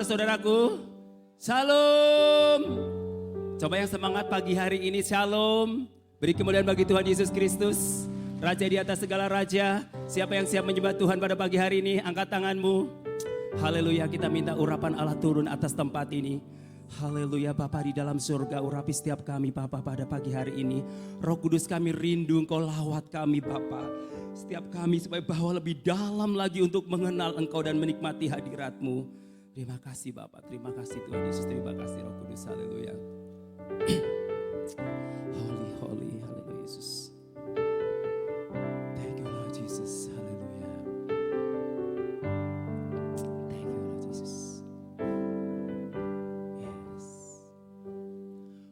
kabar saudaraku? Shalom. Coba yang semangat pagi hari ini, shalom. Beri kemuliaan bagi Tuhan Yesus Kristus, Raja di atas segala raja. Siapa yang siap menyembah Tuhan pada pagi hari ini, angkat tanganmu. Haleluya, kita minta urapan Allah turun atas tempat ini. Haleluya, Bapa di dalam surga, urapi setiap kami Bapa pada pagi hari ini. Roh Kudus, kami rindu Engkau lawat kami Bapa. Setiap kami supaya bawa lebih dalam lagi untuk mengenal Engkau dan menikmati hadirat-Mu. Terima kasih Bapa, terima kasih Tuhan Yesus, terima kasih Roh Kudus, haleluya. Holy, holy, haleluya Yesus. Thank you Lord Jesus, haleluya. Thank you Lord Jesus. Yes.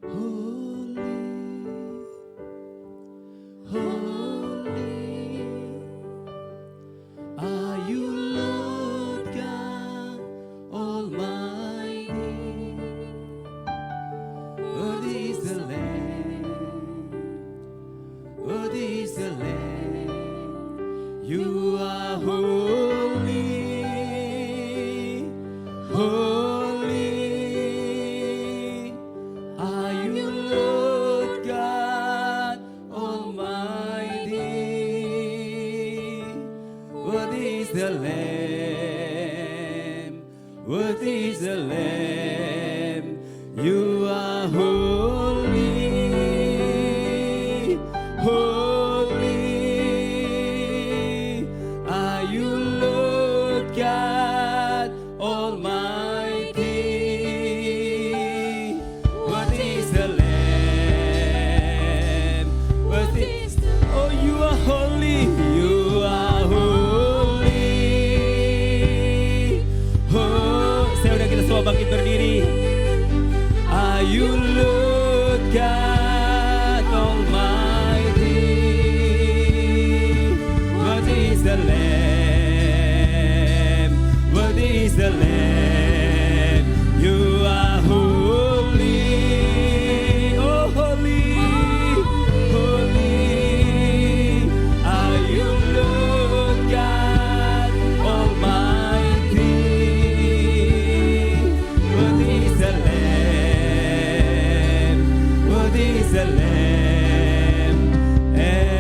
Holy, holy are you Lord God Almighty. Worthy is the Lamb, worthy is the Lamb. You are holy, holy are you Lord God Almighty. Worthy is the Lamb, worthy is the Lamb. You are holy, holy are you Lord God Almighty. Worthy is the Lamb, worthy is the Lamb. Oh, you are holy, you are holy. Oh, saya udah kita semua bangkit berdiri. Are you Lord God Almighty? Worthy is the Lamb, worthy is the Lamb. You are holy, oh holy, holy. Are you Lord God Almighty? Worthy is the Lamb, worthy is the Lamb. Amen.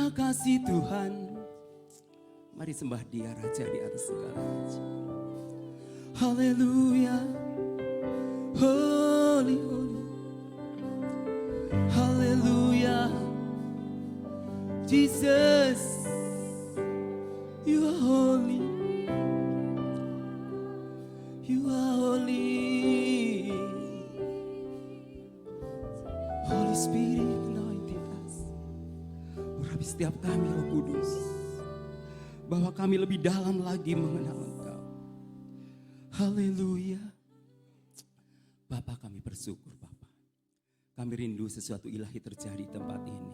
Terima kasih Tuhan. Mari sembah Dia, Raja di atas segala raja. Haleluya. Holy, holy. Haleluya. Jesus, you are holy. You are holy. Holy Spirit, anointed us. Urapi setiap kami, Roh Kudus, bahwa kami lebih dalam lagi mengenal Engkau. Haleluya. Bapa, kami bersyukur Bapa. Kami rindu sesuatu ilahi terjadi di tempat ini.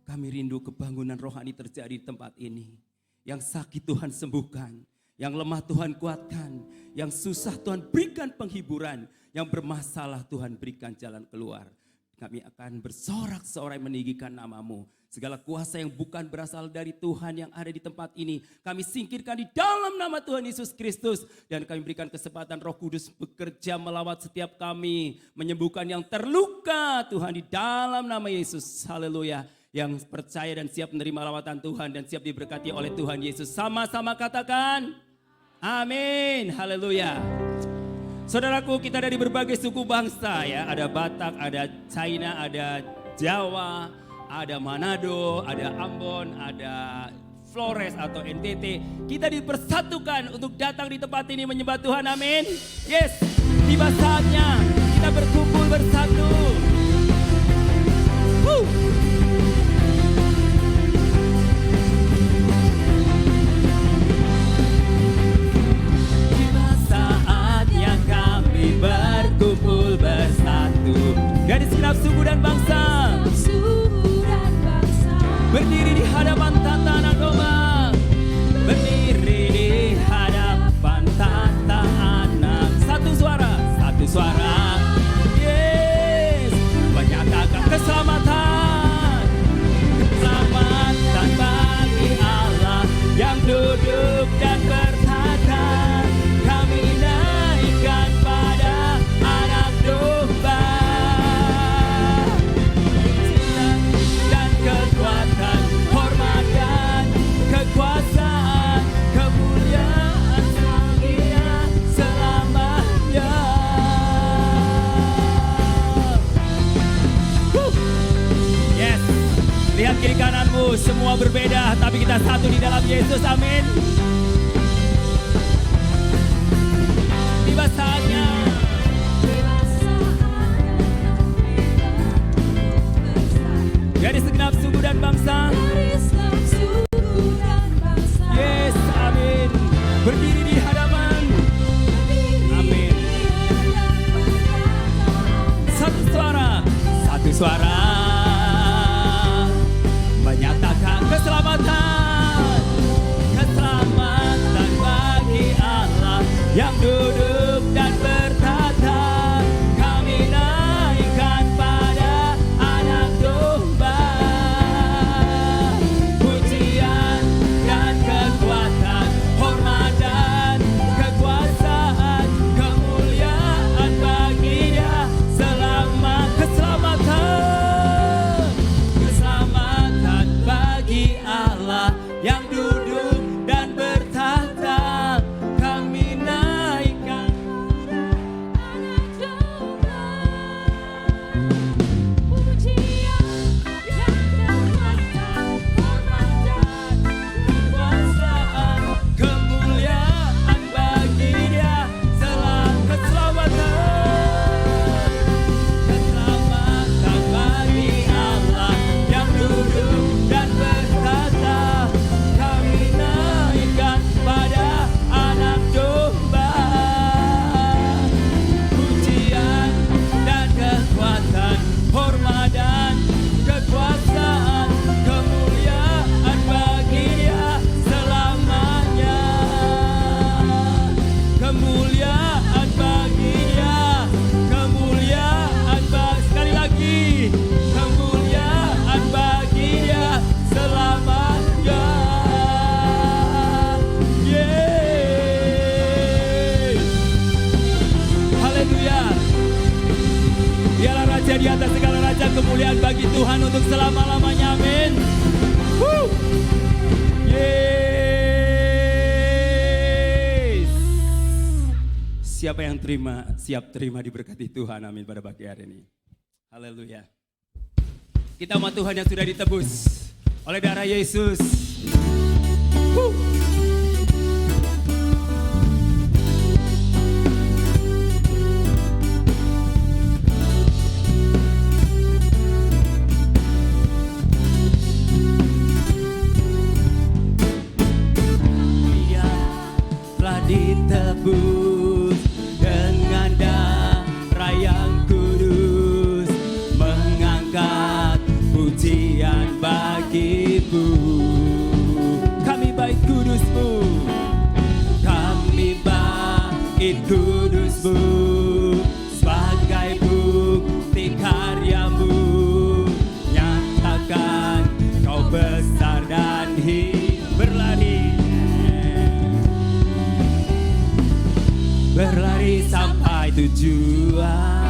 Kami rindu kebangunan rohani terjadi di tempat ini. Yang sakit Tuhan sembuhkan, yang lemah Tuhan kuatkan, yang susah Tuhan berikan penghiburan, yang bermasalah Tuhan berikan jalan keluar. Kami akan bersorak-sorai meninggikan nama-Mu. Segala kuasa yang bukan berasal dari Tuhan yang ada di tempat ini, kami singkirkan di dalam nama Tuhan Yesus Kristus. Dan kami berikan kesempatan Roh Kudus bekerja melawat setiap kami, menyembuhkan yang terluka Tuhan di dalam nama Yesus. Haleluya. Yang percaya dan siap menerima lawatan Tuhan dan siap diberkati oleh Tuhan Yesus. Sama-sama katakan amin. Haleluya. Saudaraku, kita dari berbagai suku bangsa ya. Ada Batak, ada China, ada Jawa, ada Manado, ada Ambon, ada Flores atau NTT. Kita dipersatukan untuk datang di tempat ini menyembah Tuhan, amin. Yes, tiba saatnya kita berkumpul bersatu. Berkumpul bersatu dari segenap suku dan bangsa, berdiri di hadapan tatanan domba, berdiri di hadapan tatanan. Satu suara, yes, menyatakan keselamatan bagi Allah yang duduk dan bertata. Kami naikkan pada Anak Domba, dan kekuatan, hormat dan kekuasaan, kemuliaan Dia selamanya. Yes, lihat kiri kananmu, semua berbeda tapi kita satu di dalam Yesus, amin. Tiba saatnya dari segenap suku dan bangsa, yes, amin. Berdiri di hadapan, amin. Satu suara, menyatakan keselamatan bagi Allah yang duduk dan bertata. Kami naikkan pada Anak Domba, pujian dan kekuatan, hormat dan kekuasaan, kemuliaan bagi Dia selama keselamatan bagi Allah yang duduk dan bertata. Kami naikkan Anak Domba, pujian dan kekuatan, hormat dan kekuasaan, kemuliaan bagi Dia selama keselamatan bagi Allah yang duduk dan bertata. Kami naikkan pada Anak Domba, pujian dan kekuatan, hormat dan kekuasaan, kemuliaan bagi Dia selamanya. Kemuliaan bagi Dia, kemuliaan sekali lagi, kemuliaan bagi Dia selamanya. Yeay. Haleluya. Dialah Raja di atas segala raja, kemuliaan bagi Tuhan untuk selama-lamanya, amin. Yes. Siapa yang siap terima diberkati Tuhan, amin pada pagi hari ini. Haleluya. Kita umat Tuhan yang sudah ditebus oleh darah Yesus. Ditebus dengan darah yang kudus, mengangkat pujian bagimu. Kami bait kudusmu, kami bait kudusmu, sebagai bukti karyamu, nyatakan kau besar dan berlari sampai tujuan,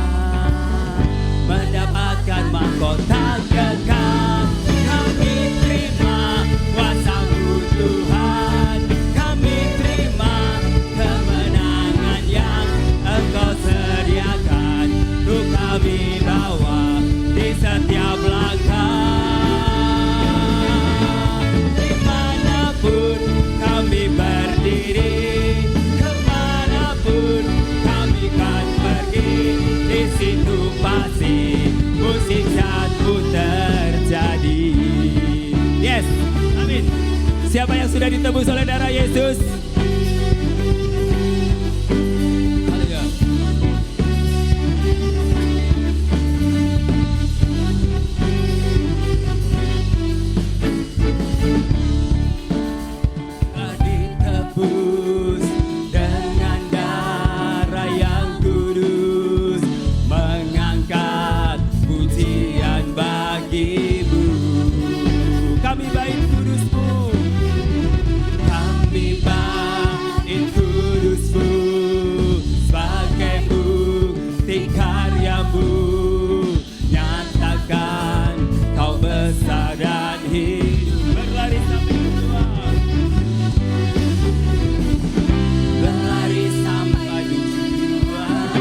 mendapatkan mahkota kekal. Kami terima kuasa-Mu Tuhan, kami terima kemenangan yang Engkau sediakan, untuk kami bawa di setiap langkah. Dimanapun kami berdiri, kami kan pergi, di situ pasti mukjizat-Mu terjadi. Yes, amin. Siapa yang sudah ditebus oleh darah Yesus? Haleluya. Telah ditebus dengan darah yang kudus, mengangkat pujian bagimu. Kami bait kudus-Mu, kami bait kudus-Mu, sebagai bukti karya-Mu, nyatakan kau besar dan hidup. Berlari sampai tujuan, berlari sampai tujuan,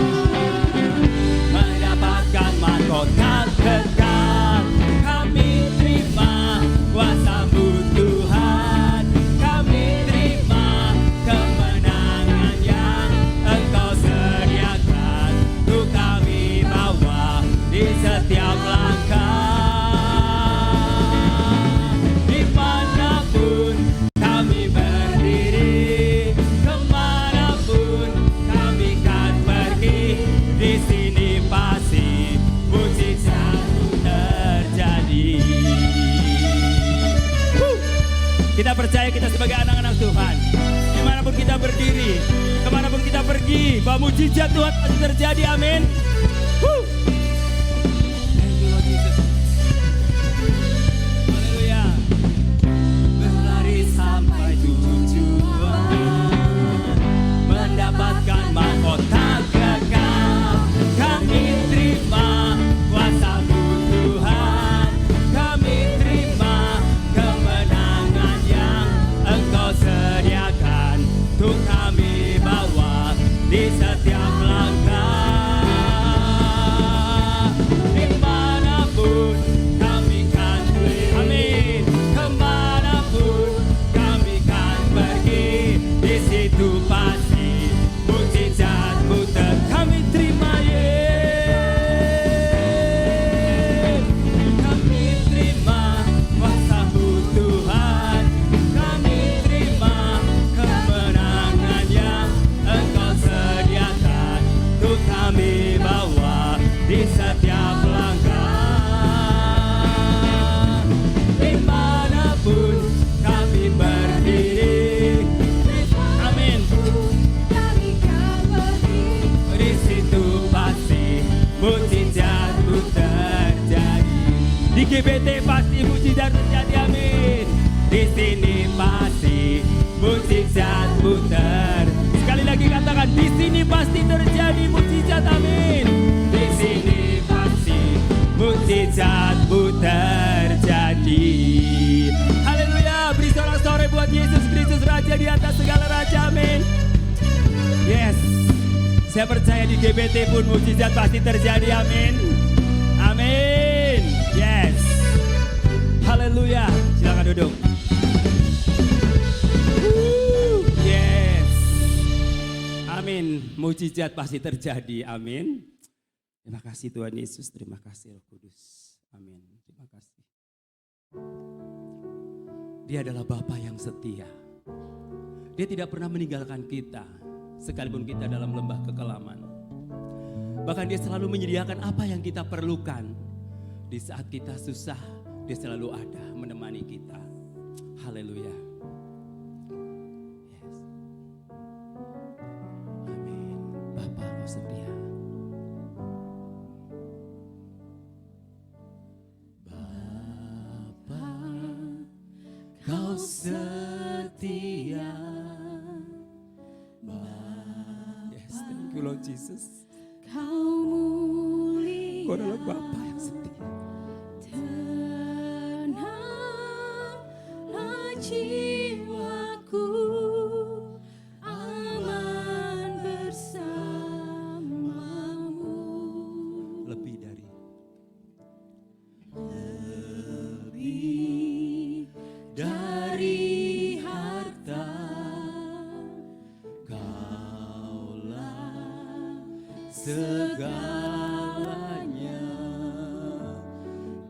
mendapatkan mahkota kekal. Kami terima kuasa-Mu Tuhan, kami terima kemenangan yang Engkau sediakan, untuk kami bawa di setiap langkah. Dimanapun kami berdiri, kemanapun kami kan pergi, di sini pasti mukjizat-Mu terjadi. Kita percaya kita sebagai anak-anak Tuhan, dimanapun kita berdiri, kemanapun kita pergi, bahwa mukjizat Tuhan pasti terjadi, amin. Thank you Lord Jesus. Haleluya. Berlari sampai tujuan, mendapatkan mahkota kekal. Kami terima kuasa-Mu Tuhan, kami terima kemenangan yang Engkau sediakan, untuk kami bawa di setiap langkah. Dimanapun kami kan pergi, amin. Kemanapun kami kan pergi, di situ pasti mukjizat-Mu kami terima, yes. Kami terima kuasa-Mu Tuhan, kami terima kemenangan yang Engkau sediakan, untuk kami bawa di setiap langkah. Dimanapun kami berdiri, amin. Di situ pasti mukjizat-Mu terjadi. Di GBT pasti mukjizat terjadi, amin. Di sini pasti mukjizat-Mu terjadi. Sekali lagi katakan, di sini pasti terjadi mukjizat, amin. Di sini pasti mukjizat-Mu terjadi. Raja di atas segala raja, amin. Yes, saya percaya di GBT pun mukjizat pasti terjadi, amin. Amin, yes. Haleluya, silakan duduk. Yes, amin, mukjizat pasti terjadi, amin. Terima kasih Tuhan Yesus, terima kasih Roh Kudus, amin. Terima kasih. Dia adalah Bapa yang setia. Dia tidak pernah meninggalkan kita, sekalipun kita dalam lembah kekelaman. Bahkan dia selalu menyediakan apa yang kita perlukan. Di saat kita susah, dia selalu ada menemani kita. Haleluya. Yes. Amin. Bapa, Kau setia. Bapa, Kau setia. Yes, thank you Lord Jesus. Kau mulia. Kau adalah Bapa yang setia. Tenanglah jiwaku, aman bersamamu. Lebih dari harta, Kaulah segalanya.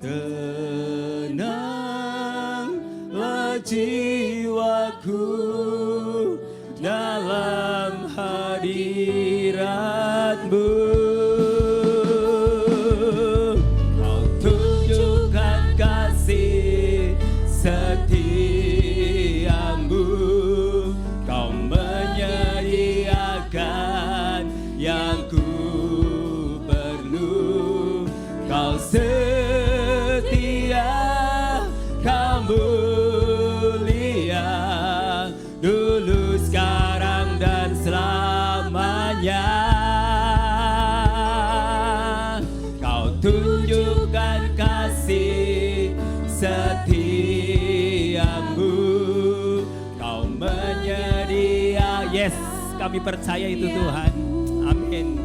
Tenanglah jiwaku dalam hadirat-Mu. Kau tunjukkan kasih setiamu. Kau menyediakan yang ku perlu. Kau setia, Kau mulia, dulu, sekarang, dan selamanya. Kau tunjukkan kasih setiamu. Kau menyedia. Yes, kami percaya itu Tuhan. Amin.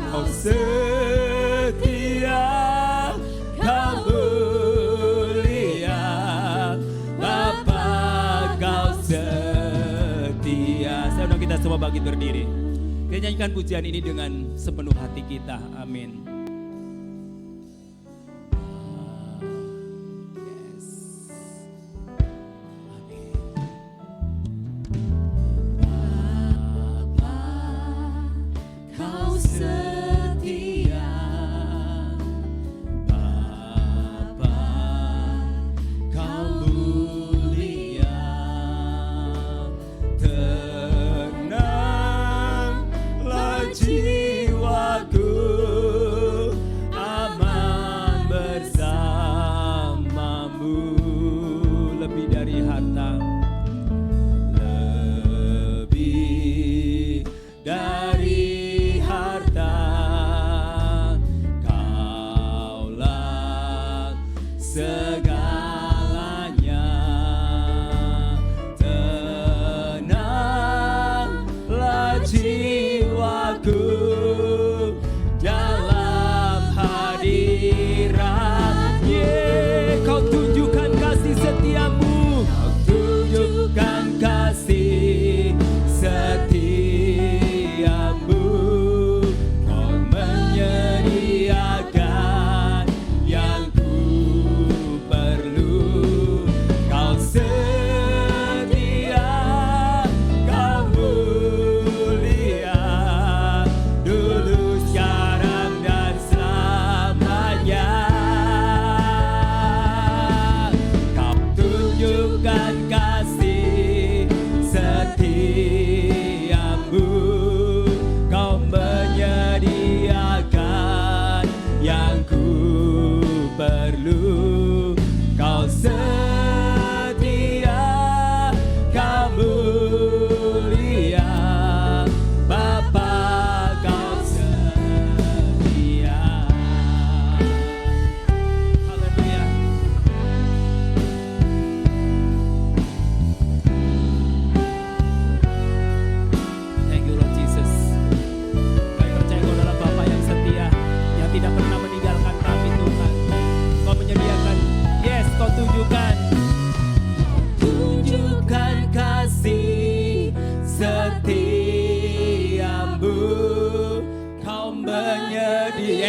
Kau setia, Kau mulia, Bapa, Kau setia. Saya undang kita semua bangkit berdiri. Kita nyanyikan pujian ini dengan sepenuh hati kita. Amin. Yes. Amin. Bapa, Kau setia. Bapa, Kau mulia, tenanglah jiwaku, aman bersamamu. Lebih dari harta, lebih dari harta, Kaulah segalanya. Tenanglah jiwaku dalam hadirat.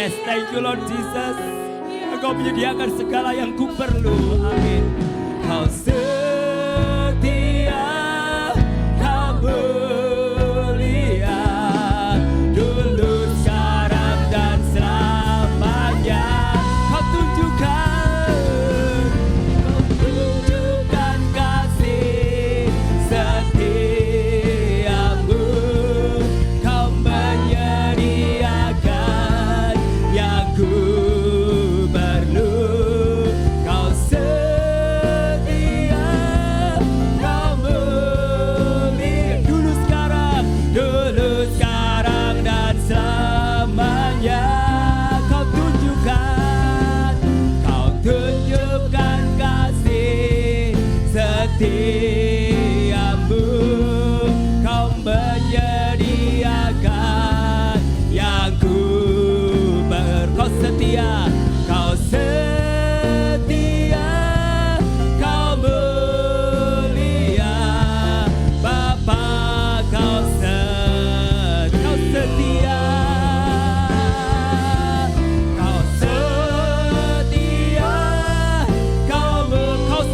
Yes, thank you Lord Jesus. Engkau menyediakan segala yang ku perlu. Amin. Kau setia, kau mulia, dulu, sekarang, dan selamanya. Kau tunjukkan kasih setiamu. Kau menyediakan yang ku perlu. Kau setia, kau mulia, dulu, sekarang, dan selamanya. Kau tunjukkan kasih setiamu. Kau menyediakan yang ku kau setia, kau setia, kau mulia, Bapa, kau setia, kau setia, kau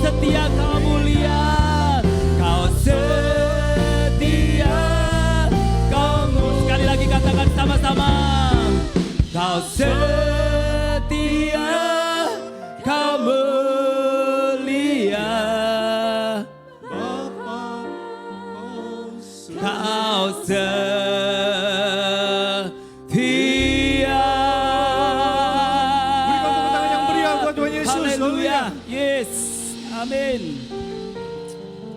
setia, kau mulia, kau setia, sekali lagi katakan sama-sama. Kau setia, kau mulia, kau setia. Berikan tepuk tangan yang meriah buat Tuhan Yesus. Haleluya. Yes. Amin.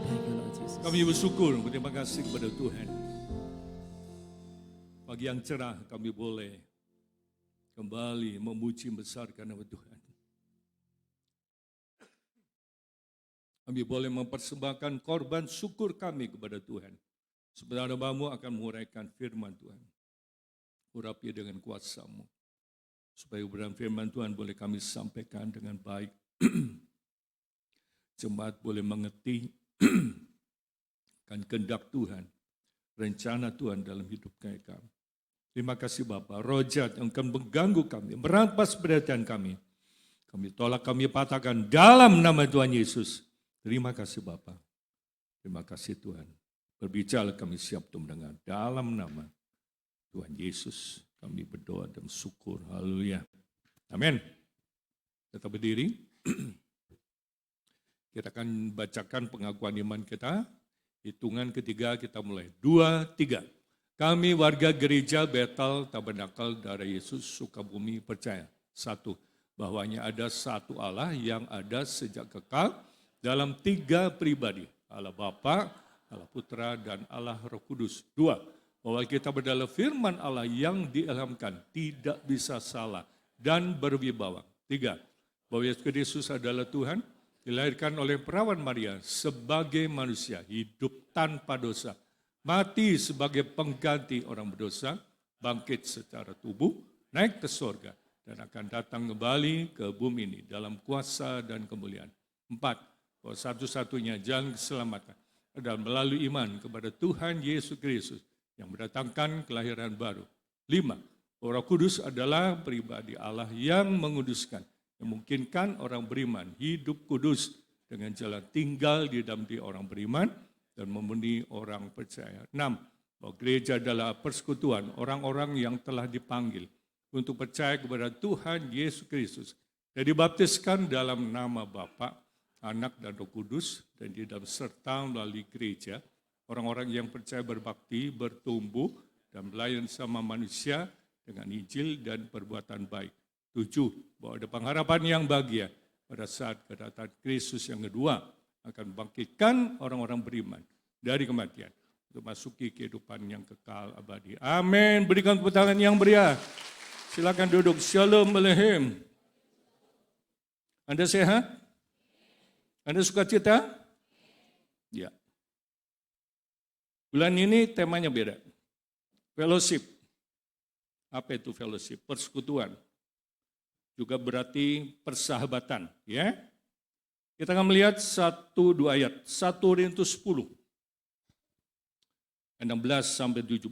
Thank you Lord Jesus. Kami bersyukur, berterima kasih kepada Tuhan. Pagi yang cerah kami boleh kembali memuji membesarkan nama Tuhan. Kami boleh mempersembahkan korban syukur kami kepada Tuhan. Sebentar hamba-Mu akan menguraikan firman Tuhan. Urapi dengan kuasa-Mu. Supaya kebenaran firman Tuhan boleh kami sampaikan dengan baik. Jemaat boleh mengerti akan kehendak Tuhan, rencana Tuhan dalam hidup kami. Terima kasih Bapa. Roh jahat yang akan mengganggu kami, merampas perhatian kami. Kami tolak, kami patahkan dalam nama Tuhan Yesus. Terima kasih Bapa. Terima kasih Tuhan. Berbicara kami siap untuk mendengar. Dalam nama Tuhan Yesus kami berdoa dan syukur. Haleluya. Amin. Kita berdiri. Kita akan bacakan pengakuan iman kita. Hitungan ketiga kita mulai. 2, 3. Kami warga gereja Bethel Tabernakel Darah Yesus Sukabumi percaya. 1. Bahwanya ada satu Allah yang ada sejak kekal dalam 3 pribadi. Allah Bapa, Allah Putra, dan Allah Roh Kudus. 2. Bahwa kita berdalam firman Allah yang diilhamkan tidak bisa salah dan berwibawa. 3. Bahwa Yesus Kristus adalah Tuhan, dilahirkan oleh perawan Maria sebagai manusia, hidup tanpa dosa. Mati sebagai pengganti orang berdosa, bangkit secara tubuh, naik ke surga, dan akan datang kembali ke bumi ini dalam kuasa dan kemuliaan. 4. Bahwa satu-satunya jalan keselamatan adalah melalui iman kepada Tuhan Yesus Kristus yang mendatangkan kelahiran baru. 5. Roh Kudus adalah pribadi Allah yang menguduskan, memungkinkan orang beriman hidup kudus dengan jalan tinggal di dalam diri orang beriman dan memenuhi orang percaya. 6. Bahwa gereja adalah persekutuan orang-orang yang telah dipanggil untuk percaya kepada Tuhan Yesus Kristus dan dibaptiskan dalam nama Bapa, Anak, dan Roh Kudus, dan di dalam serta melalui gereja, orang-orang yang percaya berbakti, bertumbuh, dan melayani sama manusia dengan Injil dan perbuatan baik. 7. Bahwa ada pengharapan yang bahagia pada saat kedatangan Kristus yang kedua akan membangkitkan orang-orang beriman dari kematian untuk masuki kehidupan yang kekal abadi. Amin. Berikan tepuk tangan yang meriah. Silakan duduk. Shalom Aleichem. Anda sehat? Anda sukacita? Ya. Bulan ini temanya beda. Fellowship. Apa itu fellowship? Persekutuan. Juga berarti persahabatan, ya. Kita akan melihat 1-2 ayat. 1 Korintus 10. 16 sampai 17.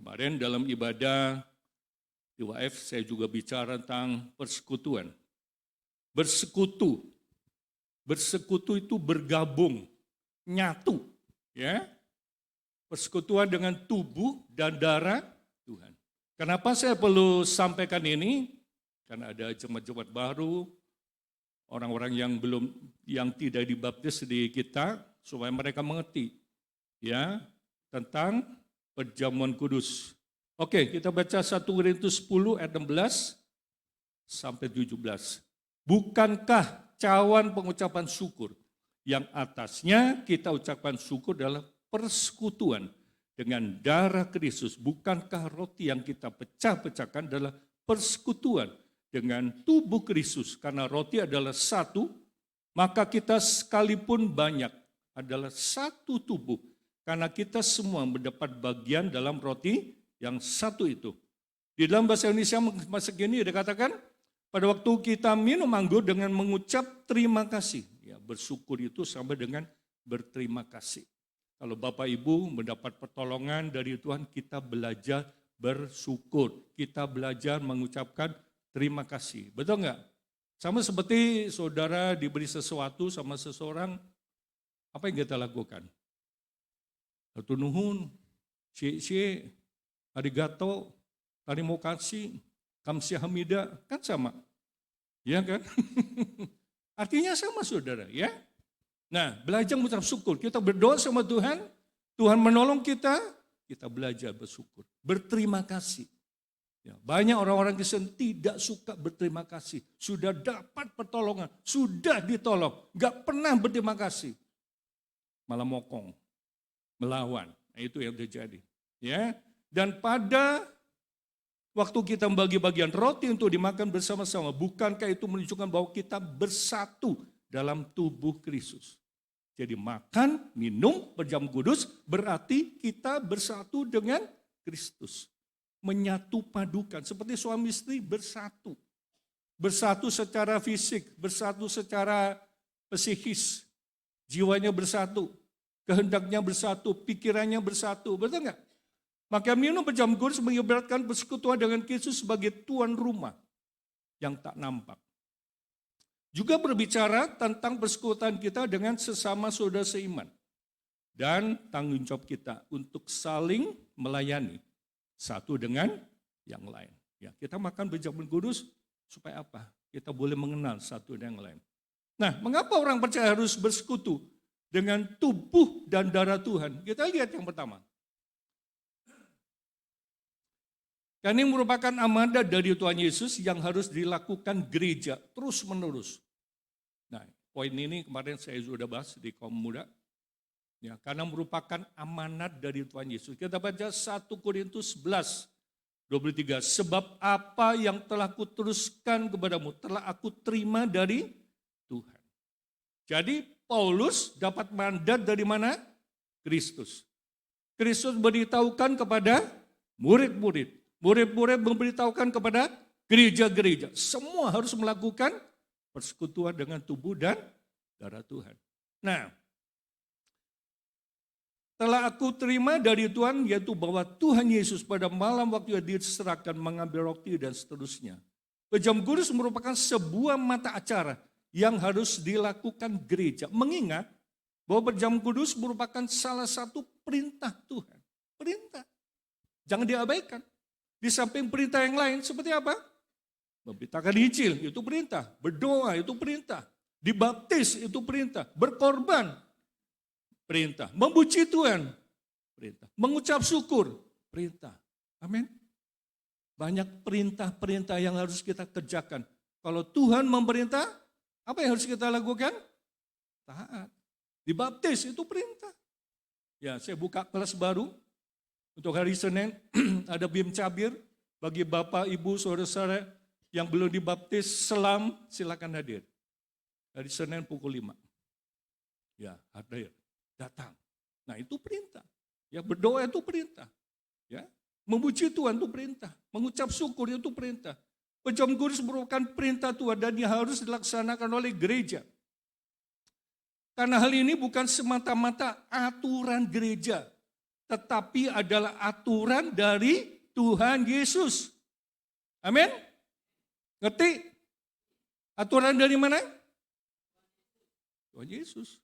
Kemarin dalam ibadah di WF saya juga bicara tentang persekutuan. Bersekutu. Bersekutu itu bergabung, nyatu, ya. Persekutuan dengan tubuh dan darah Tuhan. Kenapa saya perlu sampaikan ini? Karena ada jemaat-jemaat baru, orang-orang yang tidak dibaptis di kita, supaya mereka mengerti, ya, tentang perjamuan kudus. Oke, kita baca 1 Korintus 10 ayat 16 sampai 17. Bukankah cawan pengucapan syukur yang atasnya kita ucapkan syukur adalah persekutuan dengan darah Kristus? Bukankah roti yang kita pecah-pecahkan adalah persekutuan dengan tubuh Kristus? Karena roti adalah satu, maka kita sekalipun banyak adalah satu tubuh. Karena kita semua mendapat bagian dalam roti yang satu itu. Di dalam bahasa Indonesia masa kini dikatakan, pada waktu kita minum anggur dengan mengucap terima kasih. Ya, bersyukur itu sama dengan berterima kasih. Kalau Bapak Ibu mendapat pertolongan dari Tuhan, kita belajar bersyukur. Kita belajar mengucapkan terima kasih. Betul enggak? Sama seperti saudara diberi sesuatu sama seseorang, apa yang kita lakukan? Hatur nuhun, arigato, terima kasih, kamsahamnida, kan sama. Ya kan? Artinya sama saudara, ya. Nah, belajar mengucap syukur. Kita berdoa sama Tuhan, Tuhan menolong kita, kita belajar bersyukur. Berterima kasih. Ya, banyak orang-orang Kristen tidak suka berterima kasih. Sudah dapat pertolongan, sudah ditolong, gak pernah berterima kasih. Malah mokong, melawan. Nah, itu yang terjadi. Ya. Dan pada waktu kita membagi bagian roti untuk dimakan bersama-sama, bukankah itu menunjukkan bahwa kita bersatu dalam tubuh Kristus? Jadi makan, minum, perjamuan kudus berarti kita bersatu dengan Kristus. Menyatu padukan, seperti suami istri bersatu. Bersatu secara fisik, bersatu secara psikis. Jiwanya bersatu, kehendaknya bersatu, pikirannya bersatu, betul enggak? Maka minum perjamuan kudus mengibaratkan persekutuan dengan Kristus sebagai tuan rumah yang tak nampak. Juga berbicara tentang persekutuan kita dengan sesama saudara seiman. Dan tanggung jawab kita untuk saling melayani satu dengan yang lain. Ya, kita makan perjamuan kudus supaya apa? Kita boleh mengenal satu dengan yang lain. Nah, mengapa orang percaya harus bersekutu dengan tubuh dan darah Tuhan? Kita lihat yang pertama. Karena ini merupakan amanat dari Tuhan Yesus yang harus dilakukan gereja terus menerus. Nah, poin ini kemarin saya sudah bahas di kaum muda. Ya, karena merupakan amanat dari Tuhan Yesus. Kita baca 1 Korintus 11, 23. Sebab apa yang telah kuteruskan kepadamu, telah aku terima dari Tuhan. Jadi Paulus dapat mandat dari mana? Kristus. Kristus beritahukan kepada murid-murid. Murid-murid memberitahukan kepada gereja-gereja. Semua harus melakukan persekutuan dengan tubuh dan darah Tuhan. Nah, telah aku terima dari Tuhan, yaitu bahwa Tuhan Yesus pada malam waktu dia diserahkan mengambil roti dan seterusnya. Perjamuan kudus merupakan sebuah mata acara yang harus dilakukan gereja. Mengingat bahwa perjamuan kudus merupakan salah satu perintah Tuhan. Perintah. Jangan diabaikan. Di samping perintah yang lain seperti apa? Memberitakan Injil itu perintah. Berdoa itu perintah. Dibaptis itu perintah. Berkorban perintah. Memuji Tuhan, perintah. Mengucap syukur, perintah. Amin. Banyak perintah-perintah yang harus kita kerjakan. Kalau Tuhan memerintah, apa yang harus kita lakukan? Taat. Dibaptis itu perintah. Ya, saya buka kelas baru untuk hari Senin. Ada BIM Cabir bagi Bapak, Ibu, saudara-saudara yang belum dibaptis, selam, silakan hadir. Hari Senin pukul 5. Ya, hadir. Datang. Nah, itu perintah. Ya, berdoa itu perintah. Ya, memuji Tuhan itu perintah. Mengucap syukur itu perintah. Perjamuan kudus merupakan perintah Tuhan dan yang harus dilaksanakan oleh gereja. Karena hal ini bukan semata-mata aturan gereja, tetapi adalah aturan dari Tuhan Yesus. Amin? Ngerti? Aturan dari mana? Tuhan Yesus.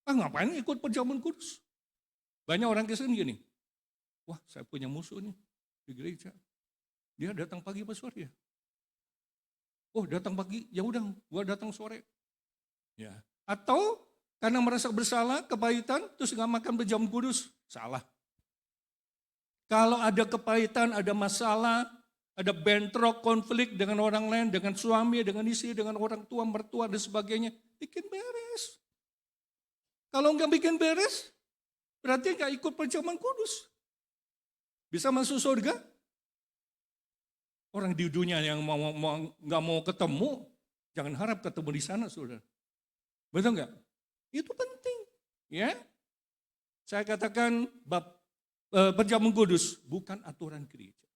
Ngapain ikut perjamuan kudus? Banyak orang Kristen gini, wah saya punya musuh nih di gereja. Dia datang pagi apa sore ya? Oh datang pagi, ya udah gua datang sore. Ya. Atau karena merasa bersalah, kepahitan, terus nggak makan berjamuan kudus. Salah. Kalau ada kepahitan, ada masalah, ada bentrok, konflik dengan orang lain, dengan suami, dengan istri, dengan orang tua, mertua, dan sebagainya, bikin beres. Kalau nggak bikin beres, berarti nggak ikut perjamuan kudus. Bisa masuk surga? Orang di dunia yang nggak mau ketemu, jangan harap ketemu di sana, saudara. Betul nggak? Itu penting, ya. Saya katakan perjamuan kudus bukan aturan gereja.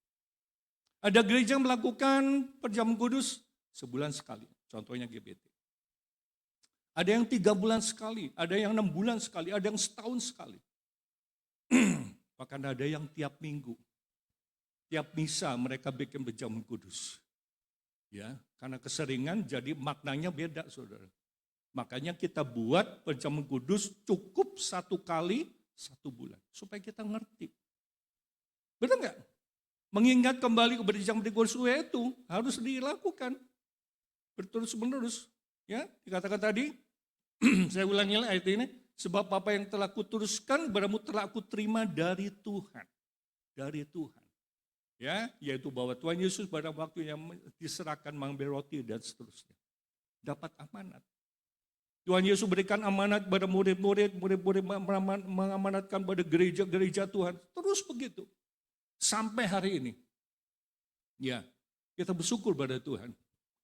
Ada gereja yang melakukan perjamuan kudus sebulan sekali, contohnya GBT. Ada yang 3 bulan sekali, ada yang 6 bulan sekali, ada yang setahun sekali. Bahkan ada yang tiap minggu, tiap misa mereka bikin perjamuan kudus. Ya, karena keseringan jadi maknanya beda, saudara. Makanya kita buat perjamuan kudus cukup 1 kali 1 bulan. Supaya kita ngerti. Benar nggak? Mengingat kembali kepada perjamuan kudus itu harus dilakukan. Berterus menerus. Ya, dikatakan tadi, saya ulangi ayat ini. Sebab apa yang telah kuturuskan kepadamu telah aku terima dari Tuhan. Dari Tuhan. Ya, yaitu bahwa Tuhan Yesus pada waktu yang diserahkan mengambil roti dan seterusnya. Dapat amanat. Tuhan Yesus berikan amanat kepada murid-murid mengamanatkan pada gereja-gereja Tuhan. Terus begitu. Sampai hari ini. Ya, kita bersyukur pada Tuhan.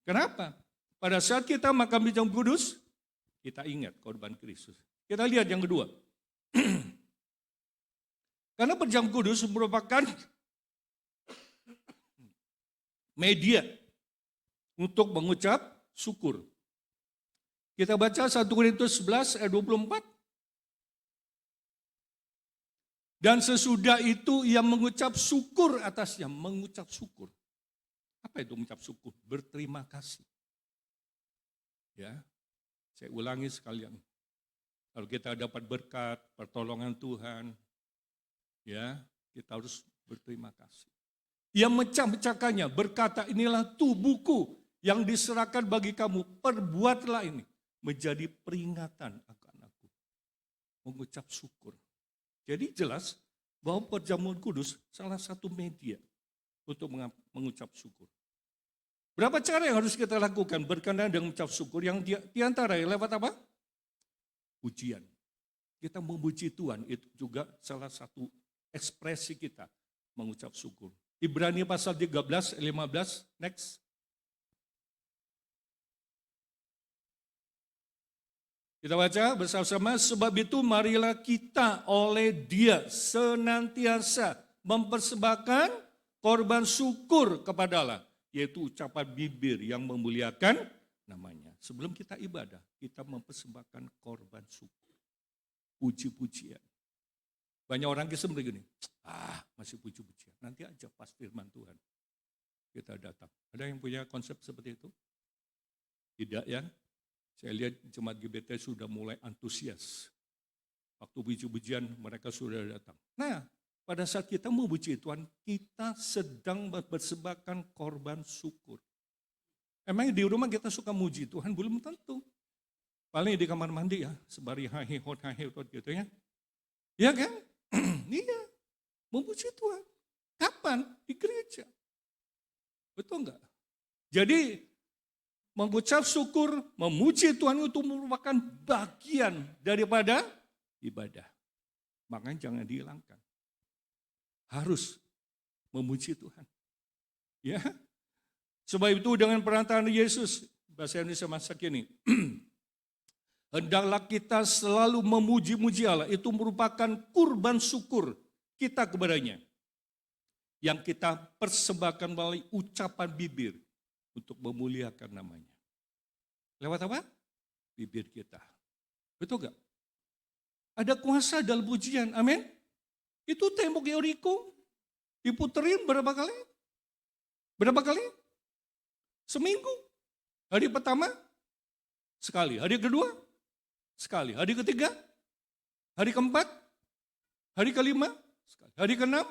Kenapa? Pada saat kita makan perjamuan kudus, kita ingat korban Kristus. Kita lihat yang kedua. Karena perjamuan kudus merupakan media untuk mengucap syukur. Kita baca 1 Korintus 11 ayat 24. Dan sesudah itu ia mengucap syukur atasnya. Mengucap syukur. Apa itu mengucap syukur? Berterima kasih. Ya, saya ulangi sekalian. Kalau kita dapat berkat, pertolongan Tuhan, ya kita harus berterima kasih. Ia mecah-mecahkannya, berkata inilah tubuhku yang diserahkan bagi kamu, perbuatlah ini. Menjadi peringatan akan aku. Mengucap syukur. Jadi jelas bahwa perjamuan kudus salah satu media untuk mengucap syukur. Berapa cara yang harus kita lakukan berkenaan dengan mengucap syukur? Yang diantara lewat apa? Pujian. Kita memuji Tuhan, itu juga salah satu ekspresi kita mengucap syukur. Ibrani pasal 13, 15, next. Kita baca bersama-sama, sebab itu marilah kita oleh Dia senantiasa mempersembahkan korban syukur kepada Allah, yaitu ucapan bibir yang memuliakan namanya. Sebelum kita ibadah, kita mempersembahkan korban syukur, puji-pujian. Banyak orang Kristen begini, masih puji-pujian, nanti aja pas firman Tuhan kita datang. Ada yang punya konsep seperti itu? Tidak ya? Saya lihat jemaat GBT sudah mulai antusias. Waktu puji-pujian mereka sudah datang. Nah, pada saat kita memuji Tuhan, kita sedang mempersembahkan korban syukur. Emang di rumah kita suka muji Tuhan? Belum tentu. Paling di kamar mandi ya, sebari hahihot gitu ya. Iya kan? Iya, memuji Tuhan. Kapan? Di gereja. Betul enggak? Jadi, mengucap syukur, memuji Tuhan itu merupakan bagian daripada ibadah. Makanya jangan dihilangkan. Harus memuji Tuhan. Ya. Sebab itu dengan perantaraan Yesus, bahasa Indonesia masa kini, hendaklah kita selalu memuji-muji Allah. Itu merupakan kurban syukur kita kepadanya. Yang kita persembahkan melalui ucapan bibir. Untuk memuliakan namanya. Lewat apa? Bibir kita. Betul gak? Ada kuasa dalam pujian, amin? Itu tembok Yeriko diputerin berapa kali? Berapa kali? Seminggu. Hari pertama, sekali. Hari kedua, sekali. Hari ketiga, hari keempat, hari kelima, sekali. Hari keenam,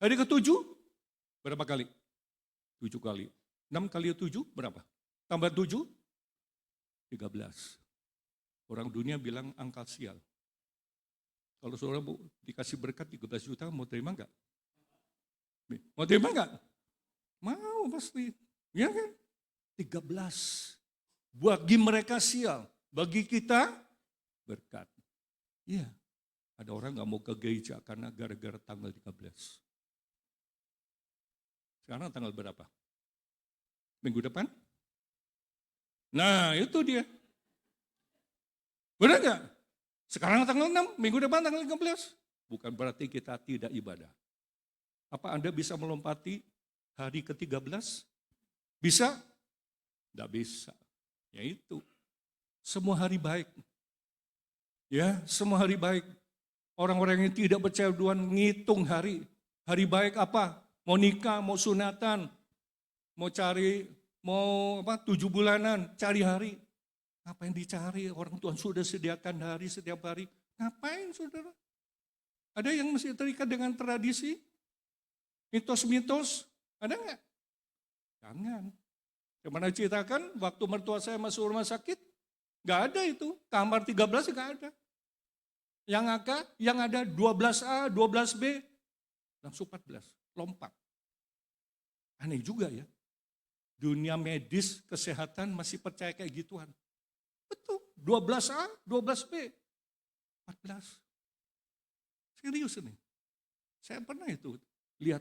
hari ketujuh, berapa kali? 7 kali. 6 kali 7 berapa? Tambah 7, 13. Orang dunia bilang angka sial. Kalau saudara dikasih berkat 13 juta, mau terima enggak? Mau terima enggak? Mau pasti. Ya kan? 13. Bagi mereka sial, bagi kita berkat. Iya. Ada orang enggak mau ke gereja karena gara-gara tanggal 13. Sekarang tanggal berapa? Minggu depan? Nah, itu dia. Benar enggak? Sekarang tanggal 6, minggu depan tanggal 13. Bukan berarti kita tidak ibadah. Apa Anda bisa melompati hari ke-13? Bisa? Tidak bisa. Ya itu. Semua hari baik. Ya, semua hari baik. Orang-orang yang tidak percaya Tuhan ngitung hari. Hari baik apa? Mau nikah, mau sunatan, mau 7 bulanan, cari hari. Ngapain dicari? Orang Tuhan sudah sediakan hari setiap hari. Ngapain saudara? Ada yang masih terikat dengan tradisi? Mitos-mitos? Ada enggak? Jangan. Kemana ceritakan waktu mertua saya masuk rumah sakit? Enggak ada itu. Kamar 13 enggak ada. Yang ada 12A, 12B, langsung 14. Lompat. Aneh juga ya. Dunia medis, kesehatan masih percaya kayak gituan. Betul, 12A, 12B, 14. Serius ini. Saya pernah itu lihat.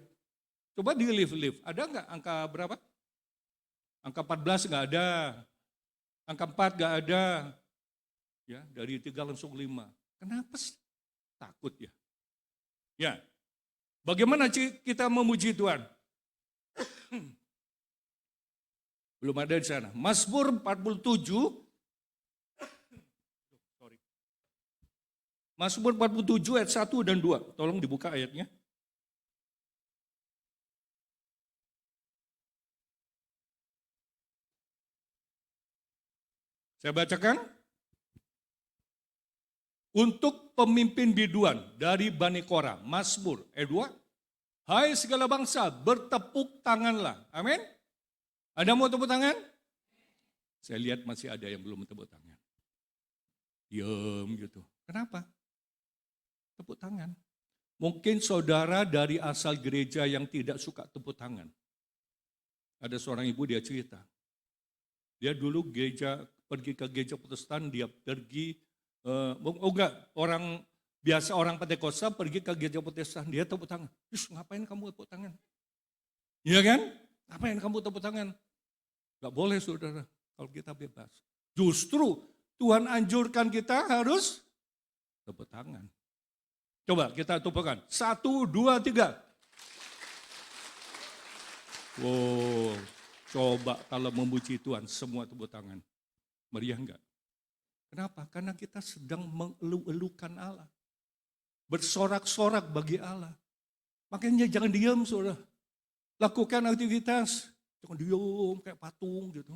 Coba di lift. Ada nggak angka berapa? Angka 14 nggak ada. Angka 4 nggak ada. Ya, dari 3 langsung 5. Kenapa sih? Takut ya. Ya, bagaimana kita memuji Tuhan? Belum ada di sana. Mazmur 47. Mazmur 47 ayat 1 dan 2. Tolong dibuka ayatnya. Saya bacakan. Untuk pemimpin biduan dari Bani Korah. Mazmur ayat 2. Hai segala bangsa, bertepuk tanganlah. Amin. Ada mau tepuk tangan? Saya lihat masih ada yang belum tepuk tangan. Diam gitu. Kenapa? Tepuk tangan. Mungkin saudara dari asal gereja yang tidak suka tepuk tangan. Ada seorang ibu dia cerita. Dia dulu pergi ke gereja Protestan, dia pergi, orang biasa orang Pentakosta pergi ke gereja Protestan, dia tepuk tangan. Ngapain kamu tepuk tangan? Iya kan? Ngapain kamu tepuk tangan? Gak boleh saudara, kalau kita bebas. Justru Tuhan anjurkan kita harus tepuk tangan. Coba kita tepukkan. 1, 2, 3. Wow, coba kalau memuji Tuhan semua tepuk tangan. Meriah enggak? Kenapa? Karena kita sedang mengeluh-elukan Allah. Bersorak-sorak bagi Allah. Makanya jangan diam saudara. Lakukan aktivitas. Jangan diam kayak patung gitu.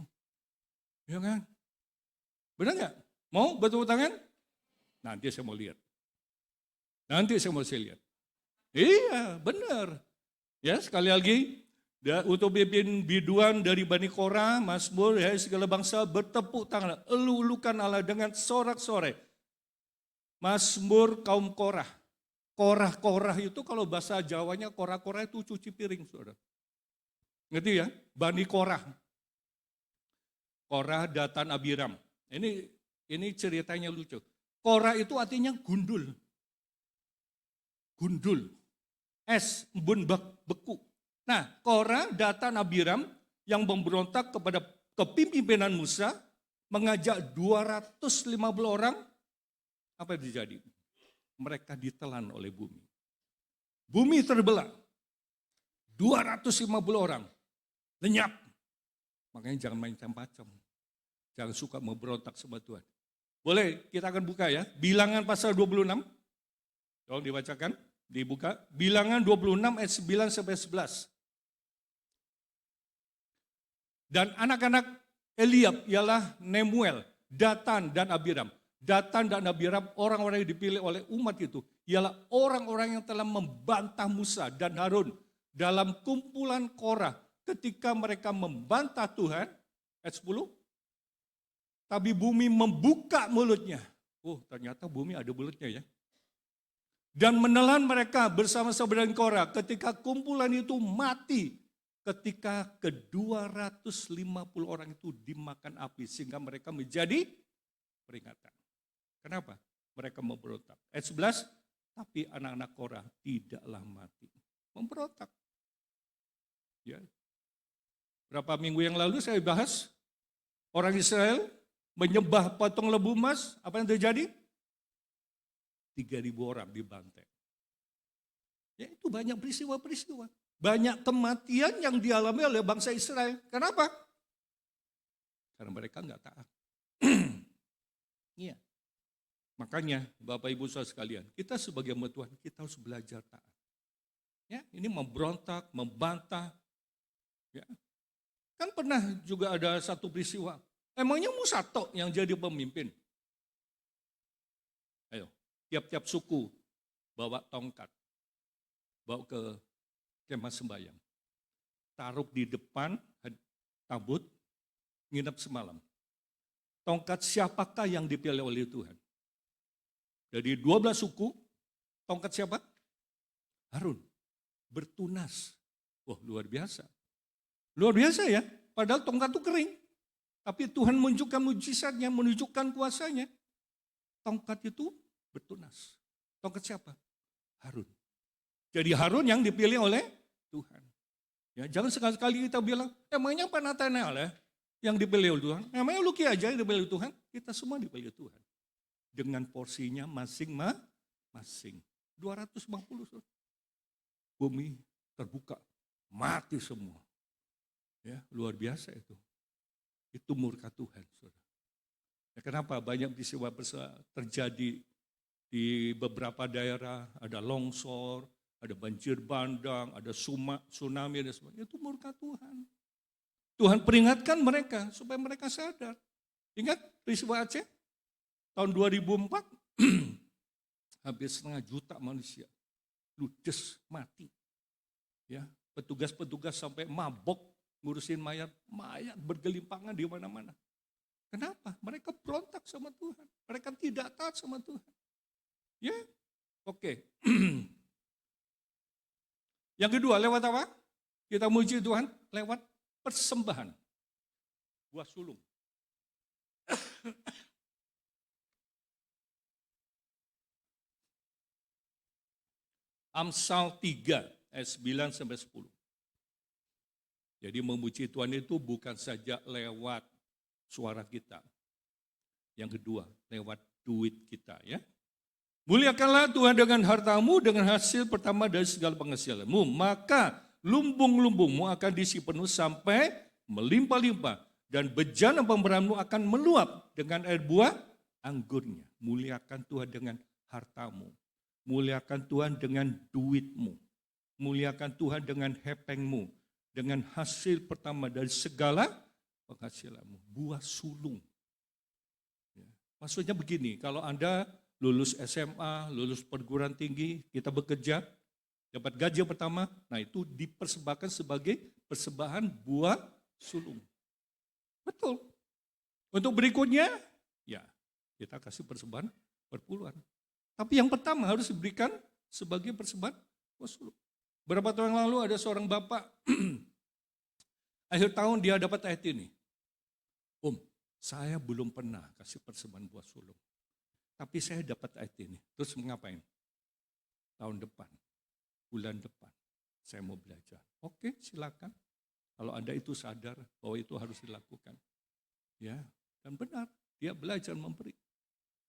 Ya kan? Benar enggak? Mau bertepuk tangan? Nanti saya mau lihat. Nanti saya mau lihat. Iya, benar. Ya, sekali lagi, untuk pimpin biduan dari Bani Korah, Mazmur, ya, segala bangsa bertepuk tangan, elu-elukan Allah dengan sorak-sorai. Mazmur kaum Korah. Korah itu kalau bahasa Jawanya, Korah itu cuci piring, saudara. Ngerti ya? Bani Korah. Korah, Datan, Abiram. Ini ceritanya lucu. Korah itu artinya gundul. Gundul. Embun beku. Nah, Korah, Datan, Abiram yang memberontak kepada kepemimpinan Musa, mengajak 250 orang, apa yang terjadi? Mereka ditelan oleh bumi. Bumi terbelah. 250 orang. Lenyap. Makanya jangan main macam-macam. Jangan suka memberontak sama Tuhan. Boleh, kita akan buka ya. Bilangan pasal 26. Tolong dibacakan. Dibuka, Bilangan 26 ayat 9 sampai 11. Dan anak-anak Eliab ialah Nemuel, Datan dan Abiram. Datan dan Abiram orang-orang yang dipilih oleh umat itu ialah orang-orang yang telah membantah Musa dan Harun dalam kumpulan Korah ketika mereka membantah Tuhan. Ayat 10. Tapi bumi membuka mulutnya. Oh, ternyata bumi ada mulutnya ya. Dan menelan mereka bersama-sama dengan Korah ketika kumpulan itu mati. Ketika ke-250 orang itu dimakan api sehingga mereka menjadi peringatan. Kenapa? Mereka memberontak. Ayat 11, tapi anak-anak Korah tidaklah mati. Memberontak. Ya. Berapa minggu yang lalu saya bahas, orang Israel menyembah patung lembu emas, apa yang terjadi? 3.000 orang dibantai. Ya, itu banyak peristiwa-peristiwa. Banyak kematian yang dialami oleh bangsa Israel. Kenapa? Karena mereka nggak taat. Iya. Makanya Bapak Ibu Saudara sekalian, kita sebagai umat Tuhan, kita harus belajar taat. Ya, ini memberontak, membantah. Ya. Kan pernah juga ada satu peristiwa. Emangnya Musa tok yang jadi pemimpin? Ayo, tiap-tiap suku bawa tongkat. Bawa ke kemah sembahyang. Taruh di depan tabut, nginep semalam. Tongkat siapakah yang dipilih oleh Tuhan? Dari 12 suku, tongkat siapa? Harun. Bertunas. Wah, luar biasa. Luar biasa ya, padahal tongkat itu kering. Tapi Tuhan menunjukkan mujizatnya, menunjukkan kuasanya. Tongkat itu bertunas. Tongkat siapa? Harun. Jadi Harun yang dipilih oleh Tuhan. Ya, jangan sekali-kali kita bilang, emangnya Pak Nathanael ya yang dipilih oleh Tuhan? Emangnya Luki aja yang dipilih oleh Tuhan? Kita semua dipilih Tuhan. Dengan porsinya masing-masing. 250. Bumi terbuka, mati semua. Ya, luar biasa itu. Itu murka Tuhan. Saudara. Ya, kenapa banyak peristiwa terjadi di beberapa daerah, ada longsor, ada banjir bandang, ada tsunami, dan sebagainya. Itu murka Tuhan. Tuhan peringatkan mereka supaya mereka sadar. Ingat peristiwa Aceh? Tahun 2004, hampir 500 juta manusia. Ludes, mati. Ya, petugas-petugas sampai mabok ngurusin mayat bergelimpangan di mana-mana. Kenapa? Mereka berontak sama Tuhan. Mereka tidak taat sama Tuhan. Ya, oke. Yang kedua, lewat apa? Kita muji Tuhan lewat persembahan. Buah sulung. Amsal 3 ayat 9 sampai 10. Jadi memuji Tuhan itu bukan saja lewat suara kita. Yang kedua, lewat duit kita ya. Muliakanlah Tuhan dengan hartamu, dengan hasil pertama dari segala penghasilanmu. Maka lumbung-lumbungmu akan diisi penuh sampai melimpah-limpah. Dan bejana pemberianmu akan meluap dengan air buah anggurnya. Muliakan Tuhan dengan hartamu. Muliakan Tuhan dengan duitmu. Muliakan Tuhan dengan hepengmu. Dengan hasil pertama dari segala penghasilanmu. Buah sulung. Ya. Maksudnya begini, kalau Anda lulus SMA, lulus perguruan tinggi, kita bekerja, dapat gaji pertama, nah itu dipersembahkan sebagai persembahan buah sulung. Betul. Untuk berikutnya, ya kita kasih persembahan perpuluhan. Tapi yang pertama harus diberikan sebagai persembahan buah sulung. Berapa tahun yang lalu ada seorang bapak, akhir tahun dia dapat ayat ini. Om, saya belum pernah kasih persembahan buah sulung. Tapi saya dapat ayat ini. Terus mengapain? Tahun depan, bulan depan, saya mau belajar. Oke, silakan. Kalau Anda itu sadar bahwa itu harus dilakukan. Ya, dan benar, dia belajar memberi.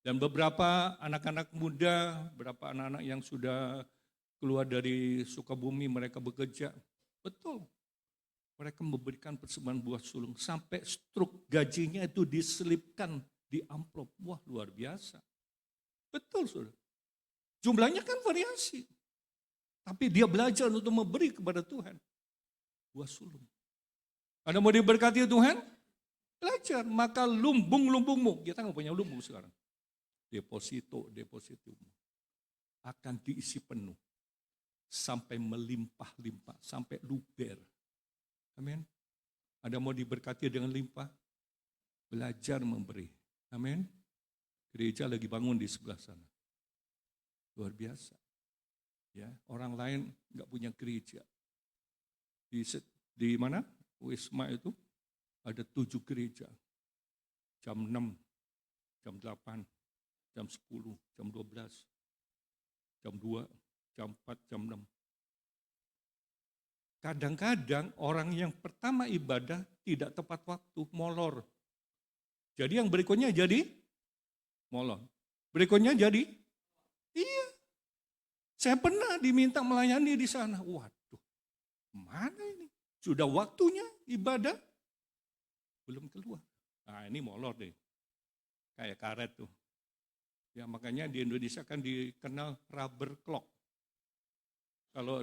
Dan beberapa anak-anak muda, beberapa anak-anak yang sudah keluar dari Sukabumi, mereka bekerja. Betul. Mereka memberikan persembahan buah sulung. Sampai struk gajinya itu diselipkan di amplop. Wah, luar biasa. Betul, saudara. Jumlahnya kan variasi. Tapi dia belajar untuk memberi kepada Tuhan. Buah sulung. Anda mau diberkati Tuhan? Belajar. Maka lumbung-lumbungmu. Kita nggak punya lumbung sekarang. Depositomu. Akan diisi penuh. Sampai melimpah-limpah. Sampai luber. Amin. Anda mau diberkati dengan limpah? Belajar memberi. Amin. Gereja lagi bangun di sebelah sana. Luar biasa. Ya, orang lain nggak punya gereja. Di mana? Wisma itu ada 7 gereja. Jam 6, jam 8, jam 10, jam 12, jam 2, jam 4, jam 6. Kadang-kadang orang yang pertama ibadah tidak tepat waktu, molor. Jadi yang berikutnya jadi molor. Berikutnya jadi, iya. Saya pernah diminta melayani di sana. Waduh, mana ini? Sudah waktunya ibadah, belum keluar. Nah ini molor deh, kayak karet tuh. Ya makanya di Indonesia kan dikenal rubber clock. Kalau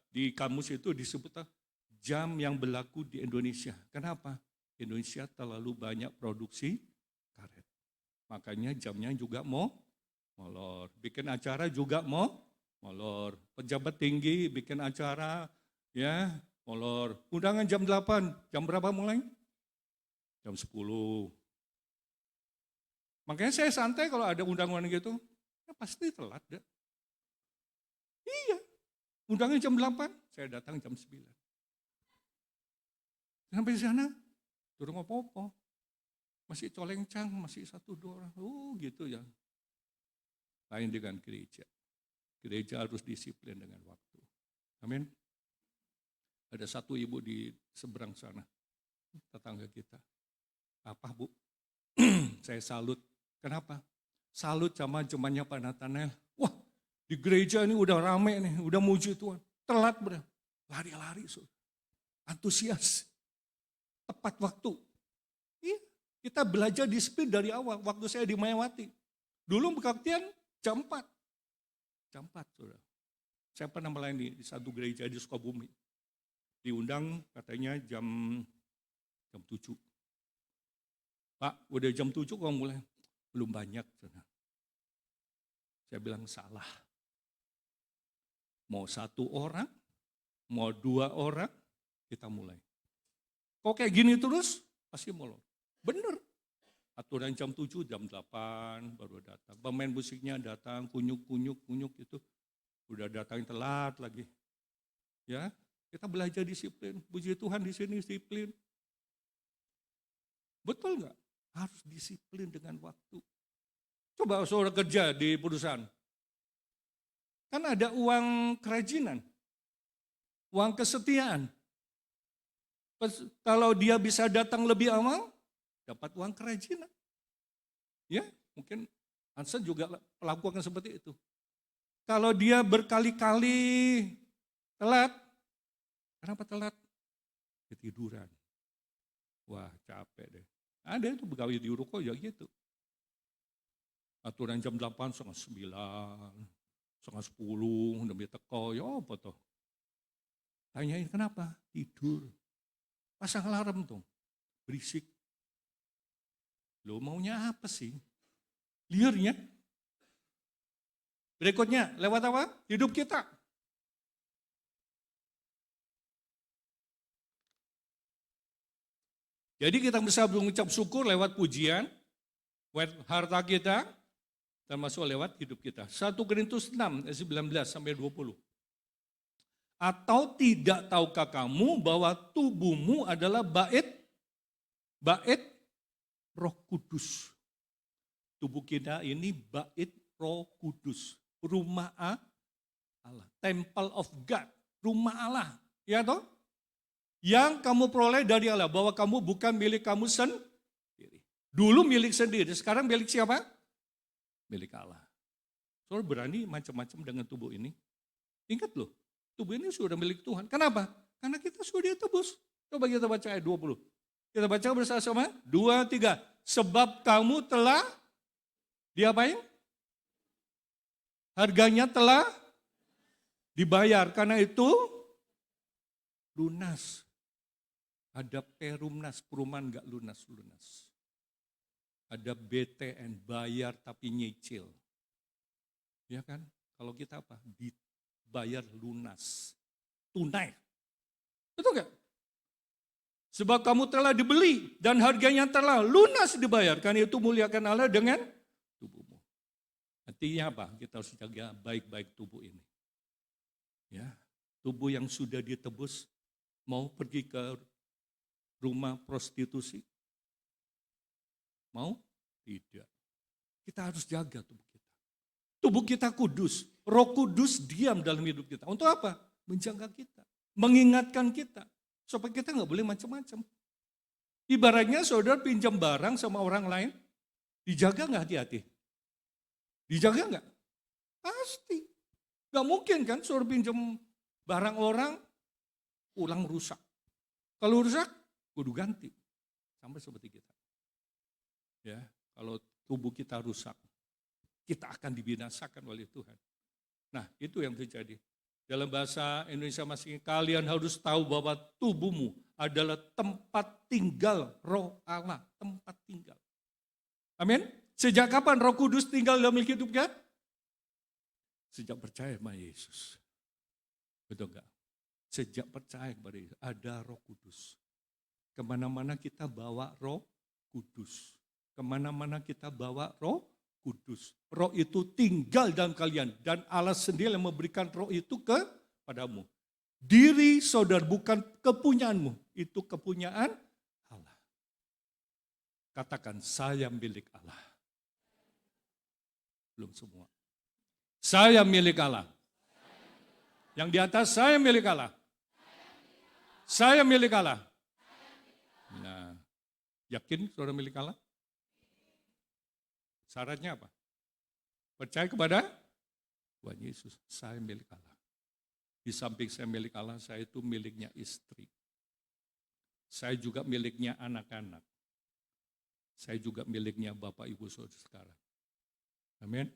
di kamus itu disebut jam yang berlaku di Indonesia. Kenapa? Indonesia terlalu banyak produksi karet. Makanya jamnya juga molor. Bikin acara juga molor. Pejabat tinggi bikin acara, ya molor. Undangan jam 8, jam berapa mulai? Jam 10. Makanya saya santai kalau ada undangan gitu, ya pasti telat deh. Iya, undangan jam 8, saya datang jam 9. Sampai di sana, turun apa-apa. Masih colengcang, masih 1-2 orang. Oh gitu ya. Lain dengan gereja. Gereja harus disiplin dengan waktu. Amin. Ada satu ibu di seberang sana, tetangga kita. Apa bu? Saya salut. Kenapa? Salut sama jemaatnya Pak Nathanael. Wah, di gereja ini udah rame nih, udah muji Tuhan. Telat bener. Lari-lari. Antusias. Tepat waktu. Iya, kita belajar disiplin dari awal. Waktu saya di Mayawati. Dulu kebaktian jam 4. Jam 4, saudara. Saya pernah melayani di satu gereja di Sukabumi. Diundang katanya jam 7. Pak, udah jam 7 kok mulai? Belum banyak, saudara. Saya bilang salah. Mau 1 orang, mau 2 orang, kita mulai. Kok kayak gini terus, pasti molor. Bener. Aturan jam 7, jam 8 baru datang. Pemain musiknya datang, kunyuk itu. Udah datang telat lagi. Ya, kita belajar disiplin. Puji Tuhan di sini disiplin. Betul nggak? Harus disiplin dengan waktu. Coba saudara kerja di perusahaan. Kan ada uang kerajinan. Uang kesetiaan. Kalau dia bisa datang lebih awal, dapat uang kerajinan. Ya, mungkin Hansen juga melakukan seperti itu. Kalau dia berkali-kali telat, kenapa telat? Ketiduran. Wah, capek deh. Ada itu pegawai di ruko ya gitu. Aturan jam 8, setengah 9, setengah 10, demi teko, ya apa toh. Tanyain kenapa? Tidur. Pasang alarm tuh, berisik. Lo maunya apa sih? Liarnya. Berikutnya, lewat apa? Hidup kita. Jadi kita bisa mengucap syukur lewat pujian, lewat harta kita, termasuk lewat hidup kita. 1 Korintus 6, 19-20. Atau tidak tahukah kamu bahwa tubuhmu adalah bait Roh Kudus. Tubuh kita ini bait Roh Kudus. Rumah Allah. Temple of God. Rumah Allah. Ya toh? Yang kamu peroleh dari Allah. Bahwa kamu bukan milik kamu sendiri. Dulu milik sendiri. Sekarang milik siapa? Milik Allah. Saudara berani macam-macam dengan tubuh ini. Ingat loh. Tubuh ini sudah milik Tuhan. Kenapa? Karena kita sudah ditebus. Coba kita baca ayat 20. Kita baca bersama-sama. 2, 3. Sebab kamu telah diapain? Harganya telah Dibayar karena itu lunas. Ada perumnas, perumahan nggak lunas-lunas. Ada BTN, bayar tapi nyicil. Ya kan? Kalau kita apa? Dibayar lunas. Tunai. Betul nggak? Sebab kamu telah dibeli dan harganya telah lunas dibayar. Karena itu muliakan Allah dengan tubuhmu. Artinya apa? Kita harus jaga baik-baik tubuh ini. Ya, tubuh yang sudah ditebus mau pergi ke rumah prostitusi? Mau? Tidak. Kita harus jaga tubuh kita. Tubuh kita kudus. Roh Kudus diam dalam hidup kita. Untuk apa? Menjaga kita. Mengingatkan kita. Supaya kita nggak boleh macam-macam. Ibaratnya saudara pinjam barang sama orang lain. Dijaga nggak hati-hati? Dijaga nggak? Pasti. Nggak mungkin kan saudara pinjam barang orang, pulang rusak. Kalau rusak, kudu ganti. Sampai seperti kita. Ya, kalau tubuh kita rusak, kita akan dibinasakan oleh Tuhan. Nah, itu yang terjadi. Dalam bahasa Indonesia masing kalian harus tahu bahwa tubuhmu adalah tempat tinggal Roh Allah, tempat tinggal. Amin. Sejak kapan Roh Kudus tinggal dalam hidupnya? Sejak percaya sama Yesus. Betul enggak? Sejak percaya kepada Yesus, ada Roh Kudus. Kemana-mana kita bawa Roh Kudus. Kemana-mana kita bawa Roh Kudus. Roh itu tinggal dalam kalian. Dan Allah sendiri yang memberikan roh itu kepadamu. Diri saudara bukan kepunyaanmu. Itu kepunyaan Allah. Katakan, saya milik Allah. Belum semua. Saya milik Allah. Yang di atas, saya milik Allah. Saya milik Allah. Nah, yakin saudara milik Allah? Syaratnya apa? Percaya kepada Tuhan Yesus. Saya milik Allah. Di samping saya milik Allah, saya itu miliknya istri. Saya juga miliknya anak-anak. Saya juga miliknya Bapak Ibu Saudara sekarang. Amin.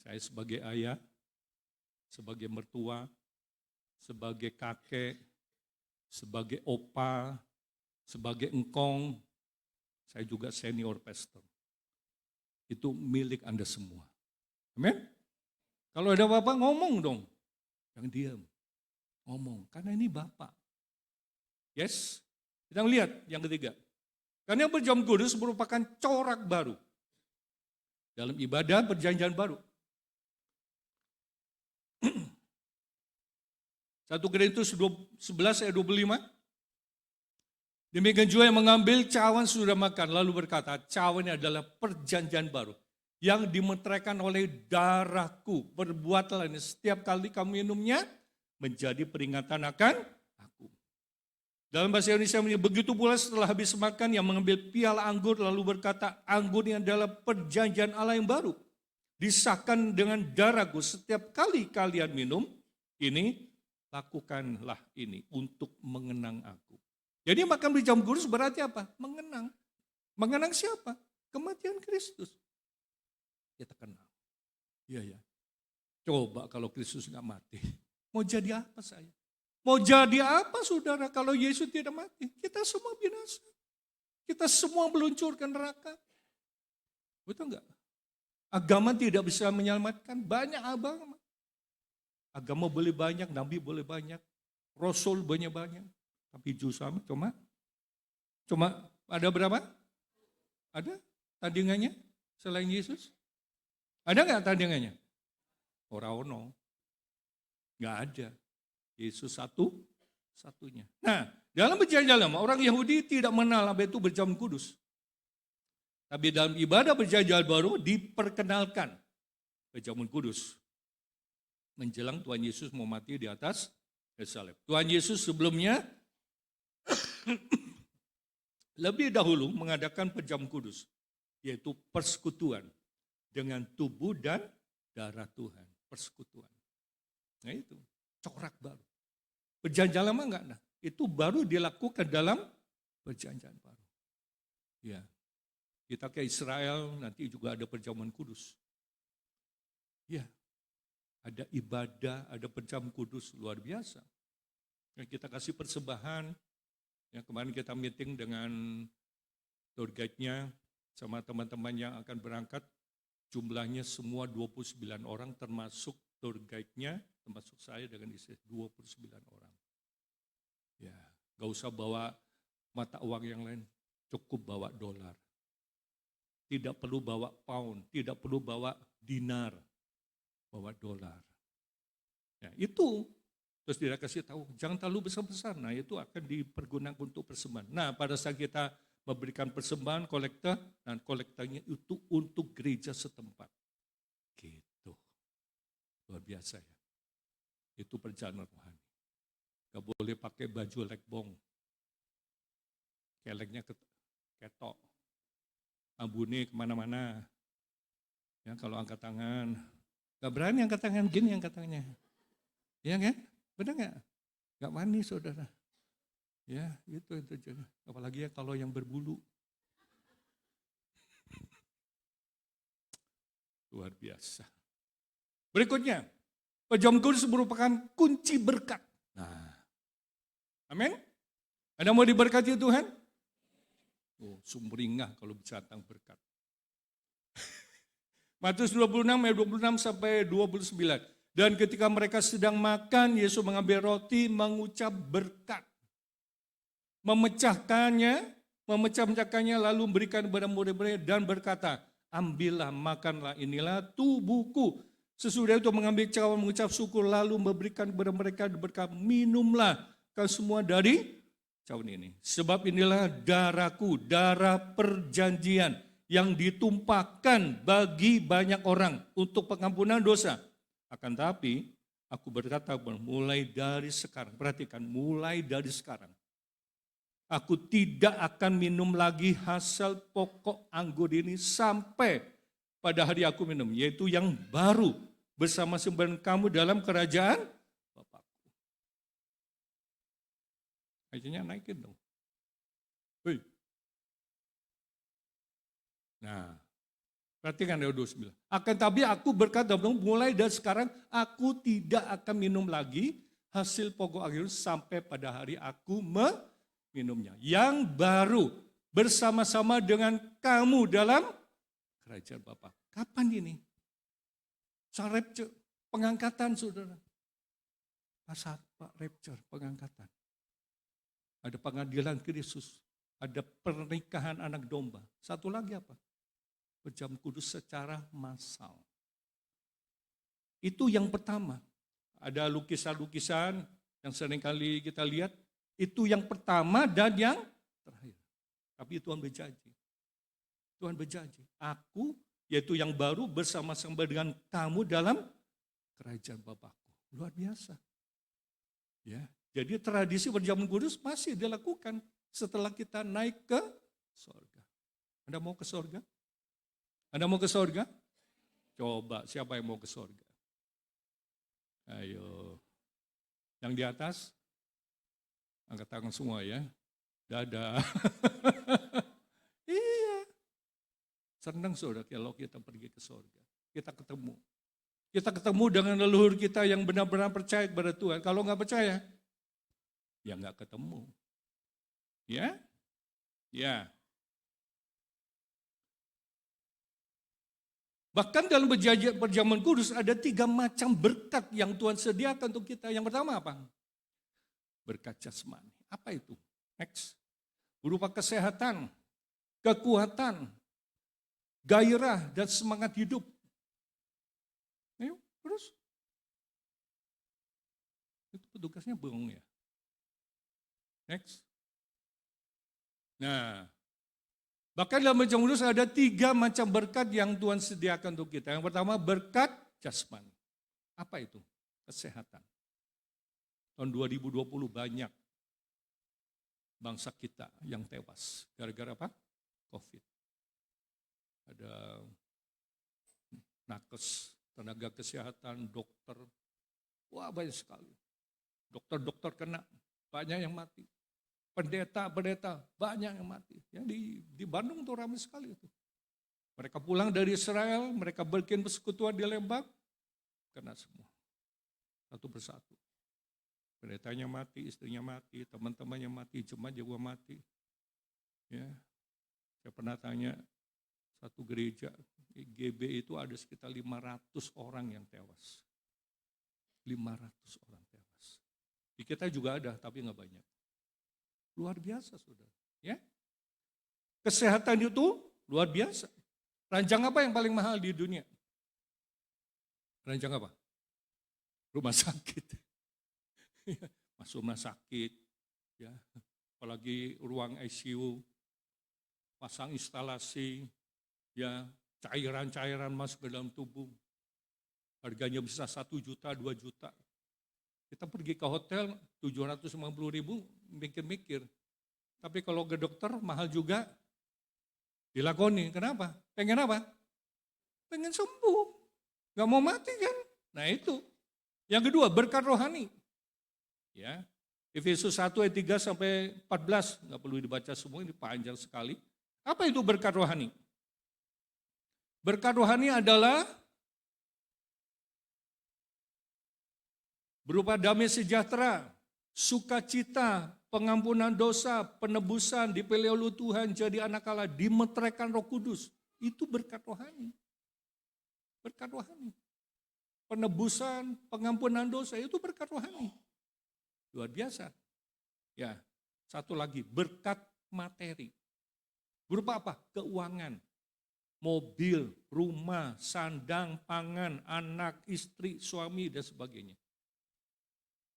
Saya sebagai ayah, sebagai mertua, sebagai kakek, sebagai opa, sebagai engkong, saya juga senior pastor. Itu milik Anda semua. Amin? Kalau ada Bapak ngomong dong. Jangan diam. Ngomong. Karena ini Bapak. Yes? Kita lihat yang ketiga. Karena perjamuan kudus merupakan corak baru. Dalam ibadah perjanjian baru. 1 Korintus 11 ayat 25. Demikian juga yang mengambil cawan sudah makan, lalu berkata, cawan ini adalah perjanjian baru yang dimeteraikan oleh darahku. Berbuatlah ini setiap kali kamu minumnya menjadi peringatan akan aku. Dalam bahasa Indonesia, begitu pula setelah habis makan yang mengambil piala anggur lalu berkata, anggur ini adalah perjanjian Allah yang baru. Disahkan dengan darahku setiap kali kalian minum, ini lakukanlah ini untuk mengenang aku. Jadi makan perjamuan kudus berarti apa? Mengenang. Mengenang siapa? Kematian Kristus. Kita kenal. Iya ya. Coba kalau Kristus nggak mati. Mau jadi apa saya? Mau jadi apa saudara kalau Yesus tidak mati? Kita semua binasa. Kita semua meluncur ke neraka. Betul nggak? Agama tidak bisa menyelamatkan. Banyak agama. Agama boleh banyak, nabi boleh banyak, rasul banyak-banyak. Tapi justru cuma ada berapa? Ada tandingannya selain Yesus? Ada nggak tandingannya? Ora-ono. Nggak ada. Yesus satunya. Nah, dalam perjanjian lama orang Yahudi tidak mengenal apa itu perjamuan kudus. Tapi dalam ibadah perjanjian baru diperkenalkan perjamuan kudus. Menjelang Tuhan Yesus mau mati di atas salib. Tuhan Yesus sebelumnya lebih dahulu mengadakan perjamuan kudus, yaitu persekutuan dengan tubuh dan darah Tuhan. Persekutuan. Nah itu, corak baru. Perjanjian lama enggak? Nah, itu baru dilakukan dalam perjanjian baru. Ya, kita ke Israel nanti juga ada perjamuan kudus. Ya, ada ibadah, ada pejam kudus luar biasa. Ya, kita kasih persembahan. Ya, kemarin kita meeting dengan tour guide-nya sama teman-teman yang akan berangkat. Jumlahnya semua 29 orang termasuk tour guide-nya, termasuk saya dengan istri 29 orang. Ya, gak usah bawa mata uang yang lain, cukup bawa dolar. Tidak perlu bawa pound, tidak perlu bawa dinar, bawa dolar. Ya, itu terus dia kasih tahu, jangan terlalu besar-besar. Nah, itu akan dipergunakan untuk persembahan. Nah, pada saat kita memberikan persembahan kolektor, dan kolektanya itu untuk gereja setempat. Gitu. Luar biasa ya. Itu perjalanan rohani. Gak boleh pakai baju lekbong. Keleknya ketok. Ambune kemana-mana. Ya, kalau angkat tangan. Gak berani angkat tangan, gini angkat tangannya. Iya kan? Benar gak? Gak manis saudara. Ya, itu jadi. Apalagi ya kalau yang berbulu. Luar biasa. Berikutnya, pejam kudus merupakan kunci berkat. Nah, amin. Ada mau diberkati Tuhan? Oh, sumringah kalau bicara tentang berkat. Matius 26 ayat 26 sampai 29. Dan ketika mereka sedang makan, Yesus mengambil roti, mengucap berkat. Memecah-mecahkannya lalu memberikan kepada murid-murid dan berkata, ambillah, makanlah, inilah tubuhku. Sesudah itu mengambil cawan, mengucap syukur, lalu memberikan kepada mereka berkat, minumlah kau semua dari cawan ini. Sebab inilah darahku, darah perjanjian yang ditumpahkan bagi banyak orang untuk pengampunan dosa. Akan tapi aku berkata mulai dari sekarang, perhatikan, mulai dari sekarang. Aku tidak akan minum lagi hasil pokok anggur ini sampai pada hari aku minum, yaitu yang baru bersama-sama kamu dalam kerajaan Bapakku. Akhirnya naikin dong. Hei. Nah, perhatikan ayat 29. Akan tapi aku berkata, mulai dari sekarang aku tidak akan minum lagi hasil pokok anggur sampai pada hari aku minumnya. Yang baru bersama-sama dengan kamu dalam kerajaan Bapa. Kapan ini? Saat rapture, pengangkatan saudara. Saat Pak rapture, pengangkatan. Ada pengadilan Kristus. Ada pernikahan anak domba. Satu lagi apa? Pejam kudus secara massal. Itu yang pertama. Ada lukisan-lukisan yang seringkali kita lihat. Itu yang pertama dan yang terakhir. Tapi Tuhan berjanji. Tuhan berjanji. Aku, yaitu yang baru bersama-sama dengan kamu dalam kerajaan Bapakku. Luar biasa. Ya, jadi tradisi perjamuan kudus masih dilakukan setelah kita naik ke surga. Anda mau ke surga? Anda mau ke surga? Coba, siapa yang mau ke surga? Ayo. Yang di atas? Angkat tangan semua ya. Dadah. Iya. Senang saudara kalau kita pergi ke surga. Kita ketemu. Kita ketemu dengan leluhur kita yang benar-benar percaya kepada Tuhan. Kalau nggak percaya, ya nggak ketemu. Ya? Ya. Bahkan dalam perjamuan kudus ada 3 macam berkat yang Tuhan sediakan untuk kita. Yang pertama apa? Berkat jasmani. Apa itu? Next. Berupa kesehatan, kekuatan, gairah, dan semangat hidup. Ayo, terus. Itu petugasnya bengong ya. Next. Nah, bahkan dalam perjamuan kudus ada 3 macam berkat yang Tuhan sediakan untuk kita. Yang pertama berkat jasmani. Apa itu? Kesehatan. Tahun 2020 banyak bangsa kita yang tewas. Gara-gara apa? COVID. Ada nakes, tenaga kesehatan, dokter. Wah banyak sekali. Dokter-dokter kena, banyak yang mati. Pendeta-pendeta, banyak yang mati. Ya, di Bandung tuh ramai sekali itu. Mereka pulang dari Israel, mereka bikin persekutuan di Lembang. kena semua. Satu persatu. Pendetanya mati, istrinya mati, teman-temannya mati, jemaat juga mati. Ya, saya pernah tanya satu gereja GB itu ada sekitar 500 orang yang tewas. 500 orang tewas. Di kita juga ada, tapi nggak banyak. Luar biasa, saudara. Ya, kesehatan itu luar biasa. Ranjang apa yang paling mahal di dunia? Ranjang apa? Rumah sakit. Masuk rumah sakit, ya, apalagi ruang ICU, pasang instalasi, ya, cairan-cairan masuk ke dalam tubuh. Harganya bisa 1 juta, 2 juta. Kita pergi ke hotel 750.000, mikir-mikir. Tapi kalau ke dokter mahal juga, dilakoni. Kenapa? Pengen apa? Pengen sembuh. Gak mau mati kan? Nah itu. Yang kedua, berkat rohani. Ya, Efesus 1 ayat 3 sampai 14, nggak perlu dibaca semua, ini panjang sekali. Apa itu berkat rohani? Berkat rohani adalah berupa damai sejahtera, sukacita, pengampunan dosa, penebusan, dipilih oleh Tuhan, jadi anak Allah, dimeteraikan Roh Kudus. Itu berkat rohani. Berkat rohani. Penebusan, pengampunan dosa, itu berkat rohani. Luar biasa. Ya, satu lagi, berkat materi. Berupa apa? Keuangan. Mobil, rumah, sandang, pangan, anak, istri, suami, dan sebagainya.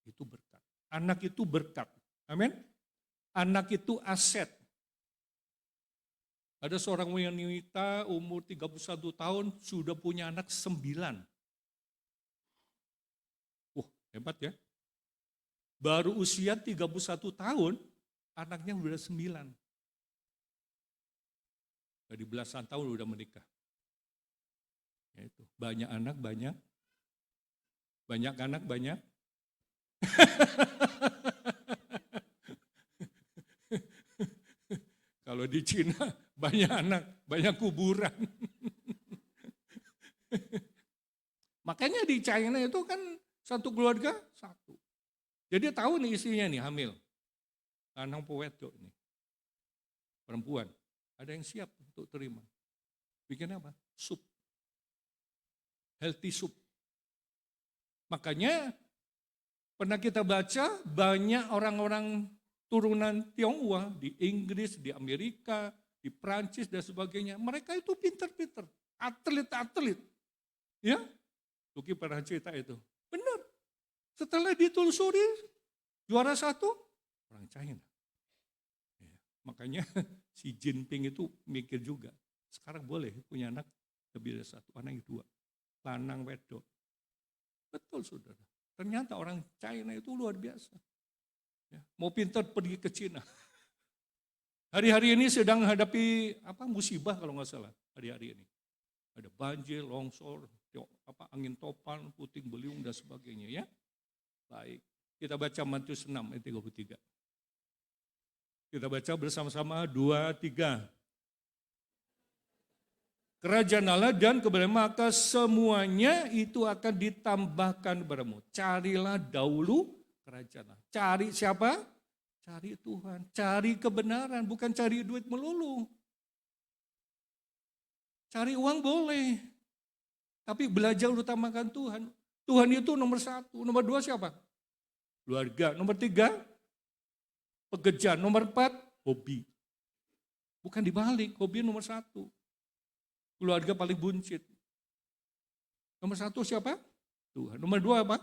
Itu berkat. Anak itu berkat. Amin. Anak itu aset. Ada seorang wanita umur 31 tahun sudah punya anak 9. Wah, hebat ya. Baru usia 31 tahun, anaknya sudah 9. Dari belasan tahun udah menikah. Ya itu. Banyak anak, banyak. Banyak anak, banyak. Kalau di Cina banyak anak, banyak kuburan. Makanya di China itu kan satu keluarga satu. Jadi tahu nih istrinya nih hamil. Lanang powedok nih. Perempuan. Ada yang siap untuk terima. Bikin apa? Sup. Healthy soup. Makanya pernah kita baca banyak orang-orang turunan Tionghoa di Inggris, di Amerika, di Prancis dan sebagainya. Mereka itu pinter-pinter. Atlet-atlet. Ya. Luki pernah cerita itu. Benar. Setelah ditelusuri, juara 1, orang China. Ya, makanya si Jinping itu mikir juga, sekarang boleh punya anak lebih dari 1, anak yang 2, lanang wedok. Betul saudara, ternyata orang China itu luar biasa. Ya, mau pintar pergi ke Cina. Hari-hari ini sedang menghadapi musibah kalau nggak salah, hari-hari ini. Ada banjir, longsor, angin topan, puting beliung dan sebagainya ya. Baik, kita baca Matius 6 ayat 33. Kita baca bersama-sama 2, 3. Kerajaan Allah dan kebenaran maka semuanya itu akan ditambahkan kepadamu. Carilah dahulu kerajaan Allah. Cari siapa? Cari Tuhan. Cari kebenaran, bukan cari duit melulu. Cari uang boleh. Tapi belajar utamakan Tuhan. Tuhan itu nomor 1. Nomor 2 siapa? Keluarga. Nomor 3, pekerjaan. Nomor 4, hobi. Bukan dibalik, hobi nomor 1. Keluarga paling buncit. Nomor 1 siapa? Tuhan. Nomor 2 apa?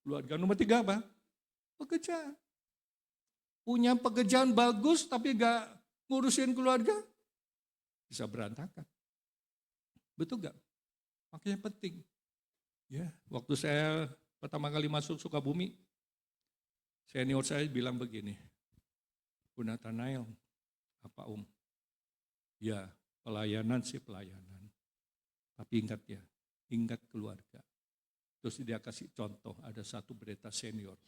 Keluarga. Nomor 3 apa? Pekerjaan. Punya pekerjaan bagus tapi gak ngurusin keluarga, bisa berantakan. Betul gak? Makanya penting. Ya, waktu saya pertama kali masuk Sukabumi, senior saya bilang begini, Bu Nathanael, apa Om? Ya, pelayanan sih pelayanan. Tapi ingat ya, ingat keluarga. Terus dia kasih contoh, ada satu pendeta senior.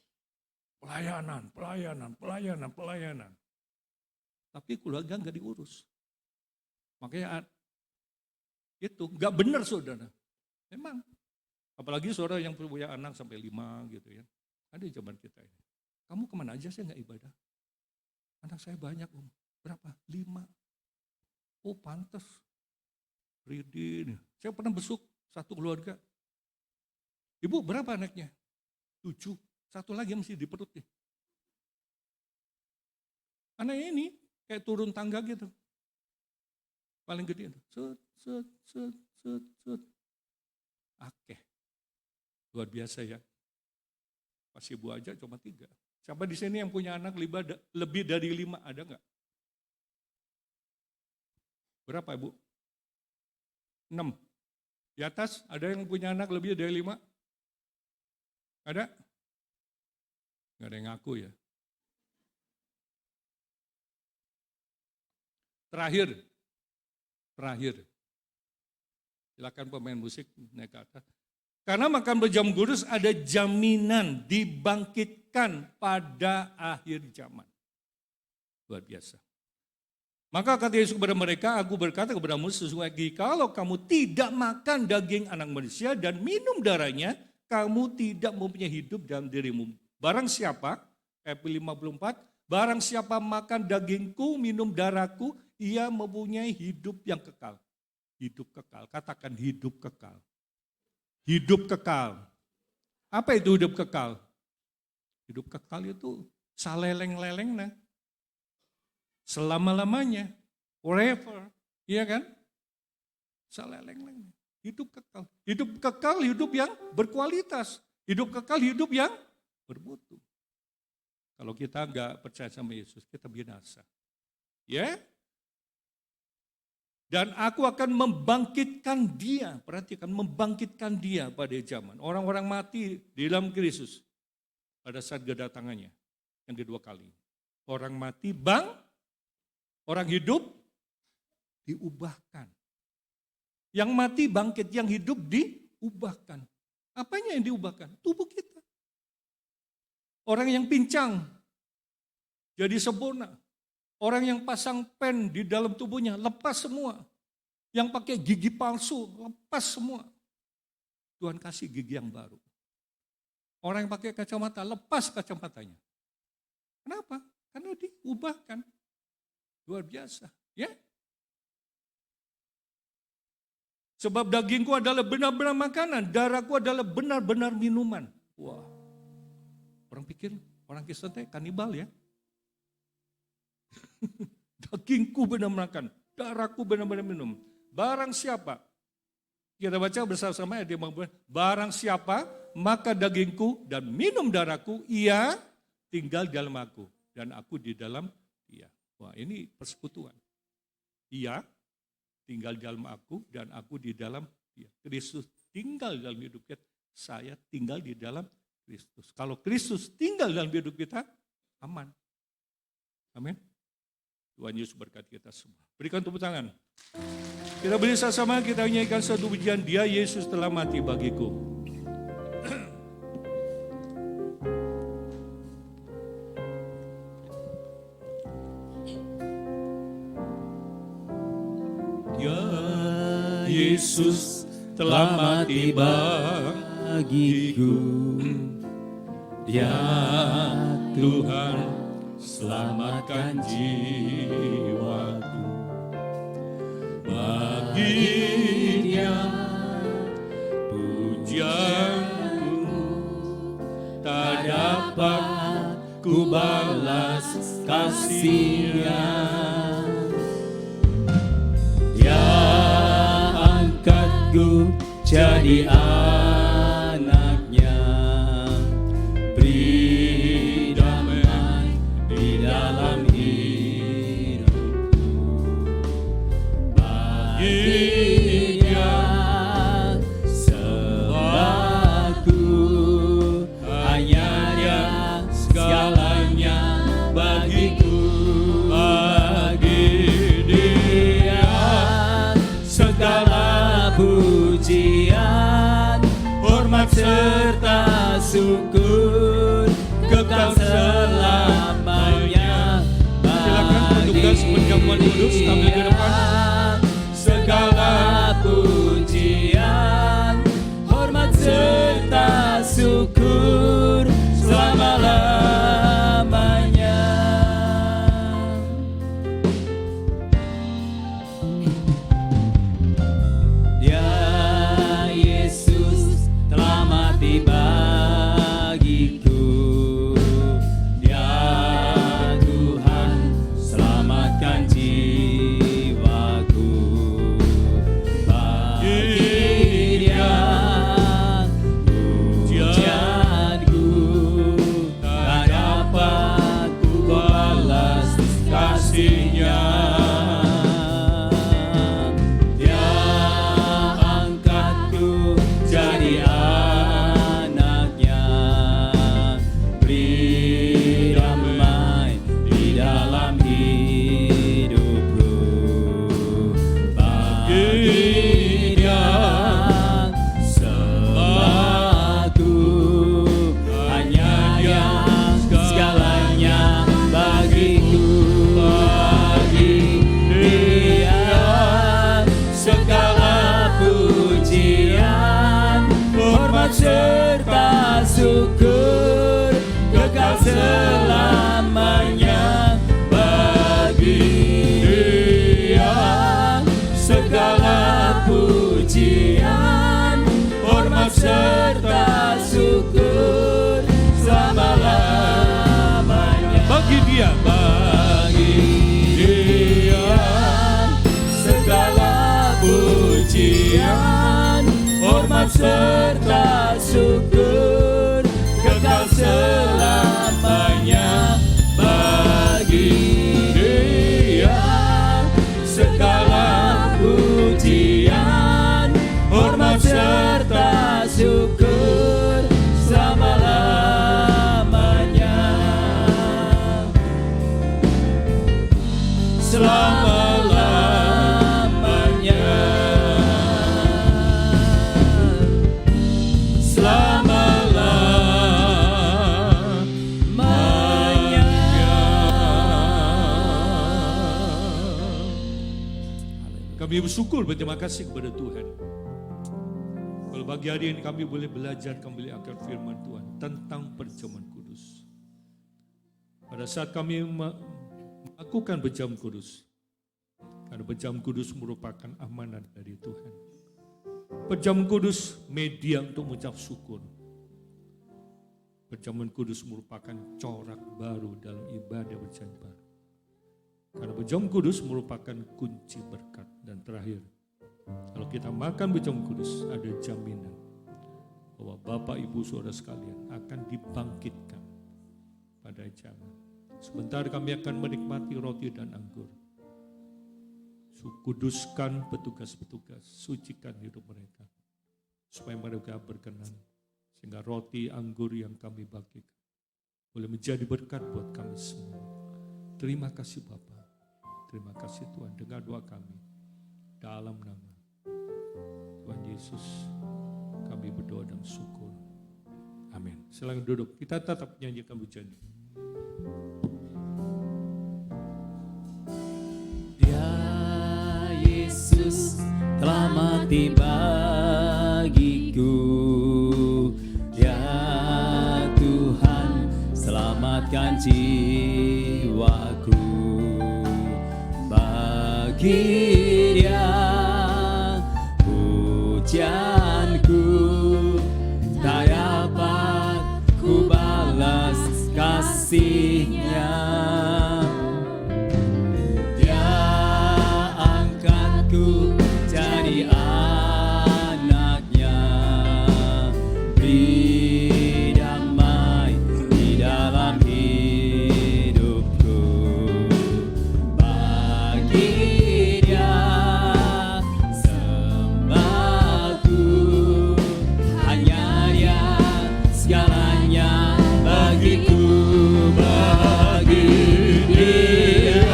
Pelayanan. Tapi keluarga nggak diurus. Makanya itu nggak benar saudara. Memang Apalagi saudara yang punya anak sampai 5 gitu ya. Ada di zaman kita ini. Kamu kemana aja saya nggak ibadah? Anak saya banyak om. Berapa? 5. Oh pantas. Ridin. Saya pernah besuk satu keluarga. Ibu berapa anaknya? 7. Satu lagi mesti di perut nih. Anaknya ini kayak turun tangga gitu. Paling gede itu. Set. Akeh. Luar biasa ya. Pas ibu aja cuma 3. Siapa di sini yang punya anak lebih dari 5? Ada nggak? Berapa ibu? 6. Di atas ada yang punya anak lebih dari 5? Ada? Nggak ada yang ngaku ya. Terakhir. Silakan pemain musik naik ke atas. Karena makan berjamu kudus ada jaminan dibangkitkan pada akhir zaman. Luar biasa. Maka kata Yesus kepada mereka, aku berkata kepadamu sesungguhnya kalau kamu tidak makan daging anak manusia dan minum darahnya, kamu tidak mempunyai hidup dalam dirimu. Barang siapa, ayat 54, barang siapa makan dagingku, minum darahku, ia mempunyai hidup yang kekal. Hidup kekal, katakan hidup kekal. Hidup kekal. Apa itu hidup kekal? Hidup kekal itu saleleng-leleng nah. Selama-lamanya, forever, iya kan? Saleleng-leleng. Hidup kekal. Hidup kekal, hidup yang berkualitas. Hidup kekal, hidup yang bermutu. Kalau kita enggak percaya sama Yesus, kita binasa. Ya? Dan aku akan membangkitkan dia, perhatikan, membangkitkan dia pada zaman. Orang-orang mati di dalam Kristus pada saat kedatangannya yang kedua kali. Orang mati orang hidup diubahkan. Yang mati bangkit, yang hidup diubahkan. Apanya yang diubahkan? Tubuh kita. Orang yang pincang jadi sempurna. Orang yang pasang pen di dalam tubuhnya lepas semua. Yang pakai gigi palsu lepas semua. Tuhan kasih gigi yang baru. Orang yang pakai kacamata lepas kacamatanya. Kenapa? Karena diubahkan. Luar biasa. Ya. Sebab dagingku adalah benar-benar makanan, darahku adalah benar-benar minuman. Wah. Orang pikir orang Kristen teh kanibal ya. Dagingku benar makan, darahku benar-benar minum. Barang siapa, kita baca bersama-sama ayat 50. Barang siapa maka dagingku dan minum darahku, ia tinggal di dalam aku dan aku di dalam dia. Wah ini persekutuan. Ia tinggal di dalam aku dan aku di dalam dia. Kristus tinggal di dalam hidup kita, saya tinggal di dalam Kristus. Kalau Kristus tinggal dalam hidup kita, aman. Amin. Tuhan Yesus berkati kita semua. Berikan tepuk tangan. Kita beri sama-sama, kita nyanyikan satu pujian, dia Yesus telah mati bagiku. Dia Yesus telah mati bagiku. Dia Tuhan selamatkan jiwaku. Bagi dia pujianku tak dapat ku balas kasihnya. Dia angkatku jadi anaknya, beri damai di dalam hidupku. Bagi dia sebabku hanya dia segalanya bagiku. Bagi dia segala pujian, hormat serta syukur kekal selamanya. Silakan petugas penjamuan duduk sambil di depan. Segala pujian, hormat serta selamatkan jiwaku. Bagi Dia pujianku, tak dapat ku balas kasih-Nya. Dia angkatku jadi anaknya, beri damai di dalam hidupku. Bagi Dia sembahku, hanya yang segalanya bagiku. Bagi Dia segala pujian, hormat serta syukur, kekal selamanya. Bagi Dia segala pujian, hormat serta syukur selama-lamanya. Bagi Dia, segala pujian, hormat serta syukur, kekal selamanya. Bagi Dia segala pujian, hormat serta syukur selama-lamanya. Selama-lamanya. Selama-lamanya. kami bersyukur, berterima kasih kepada Tuhan. Kalau pagi hari ini kami boleh belajar kembali akan firman Tuhan tentang perjamuan kudus. Pada saat kami melakukan perjamuan kudus, karena perjamuan kudus merupakan amanat dari Tuhan. Perjamuan kudus media untuk mengucap syukur. Perjamuan kudus merupakan corak baru dalam ibadah perjanjian baru. Karena perjamuan kudus merupakan kunci berkat. Dan terakhir, kalau kita makan perjamuan kudus, ada jaminan bahwa Bapak, Ibu, Saudara sekalian akan dibangkitkan pada zaman. Sebentar kami akan menikmati roti dan anggur. Kuduskan petugas-petugas, sucikan hidup mereka, supaya mereka berkenan, sehingga roti anggur yang kami bagikan boleh menjadi berkat buat kami semua. Terima kasih Bapa, terima kasih Tuhan. Dengar doa kami dalam nama Tuhan Yesus, kami berdoa dan syukur. Amin. Silakan duduk, kita tetap nyanyikan pujian. Yesus telah mati bagiku, ya Tuhan selamatkan jiwaku. Bagi Dia pujianku, tak dapat ku balas kasih-Nya. Jadi anaknya, beri damai di dalam hidupku. Bagi Dia sembahku, hanya Dia segalanya bagiku. Bagi Dia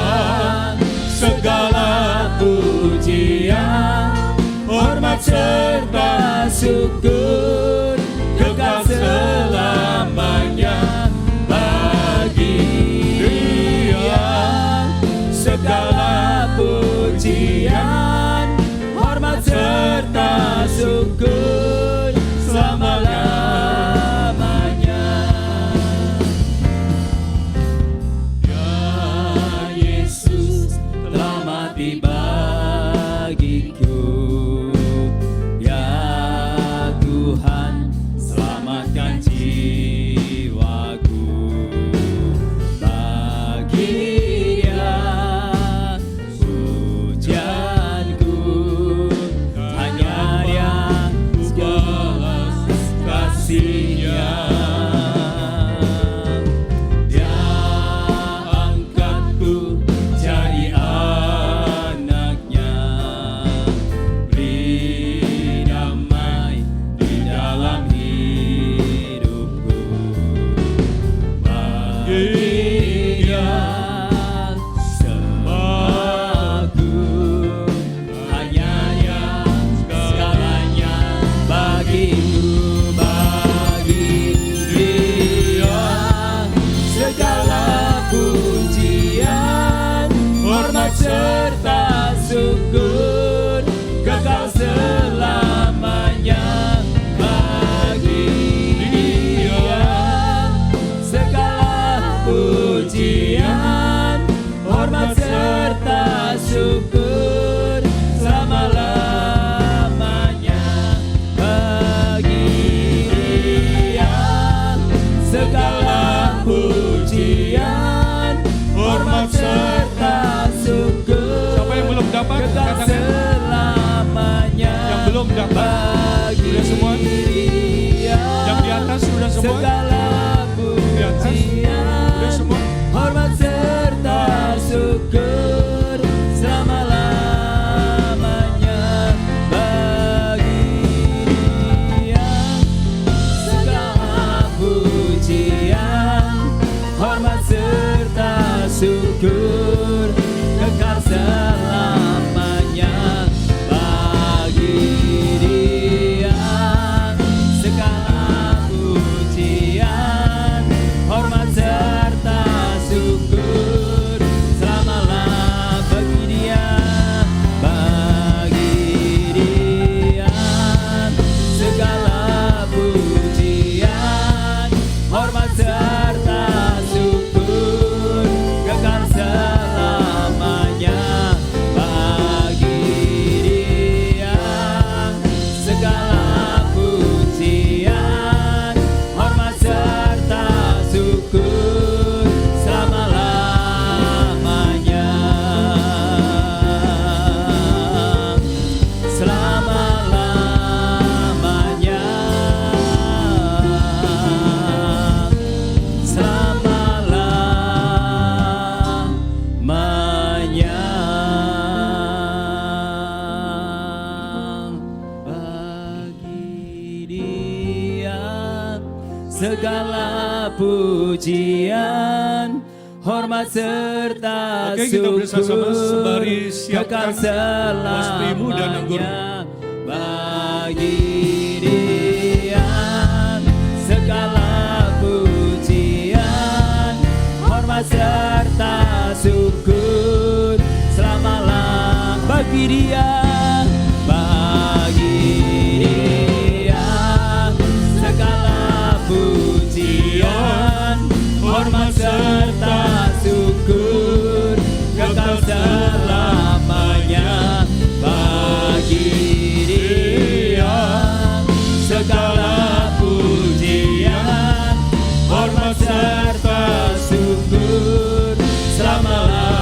segala pujian, hormat serta syukur, kekal selamanya. Bagi Dia segala pujian, hormat serta syukur selama-lamanya. Ya Yesus telah mati bagiku, ya Tuhan selamatkan jiwaku. Bagi Dia segala pujian, hormat serta Oke, kita bersama-sama sembari kekal siapkan pastimu dan anggur. selamanya bagi Dia segala pujian, hormat serta syukur selama-lamanya bagi Dia. Pujian, hormat serta syukur kekal selamanya bagi Dia. Segala pujian, hormat serta syukur selama-lamanya.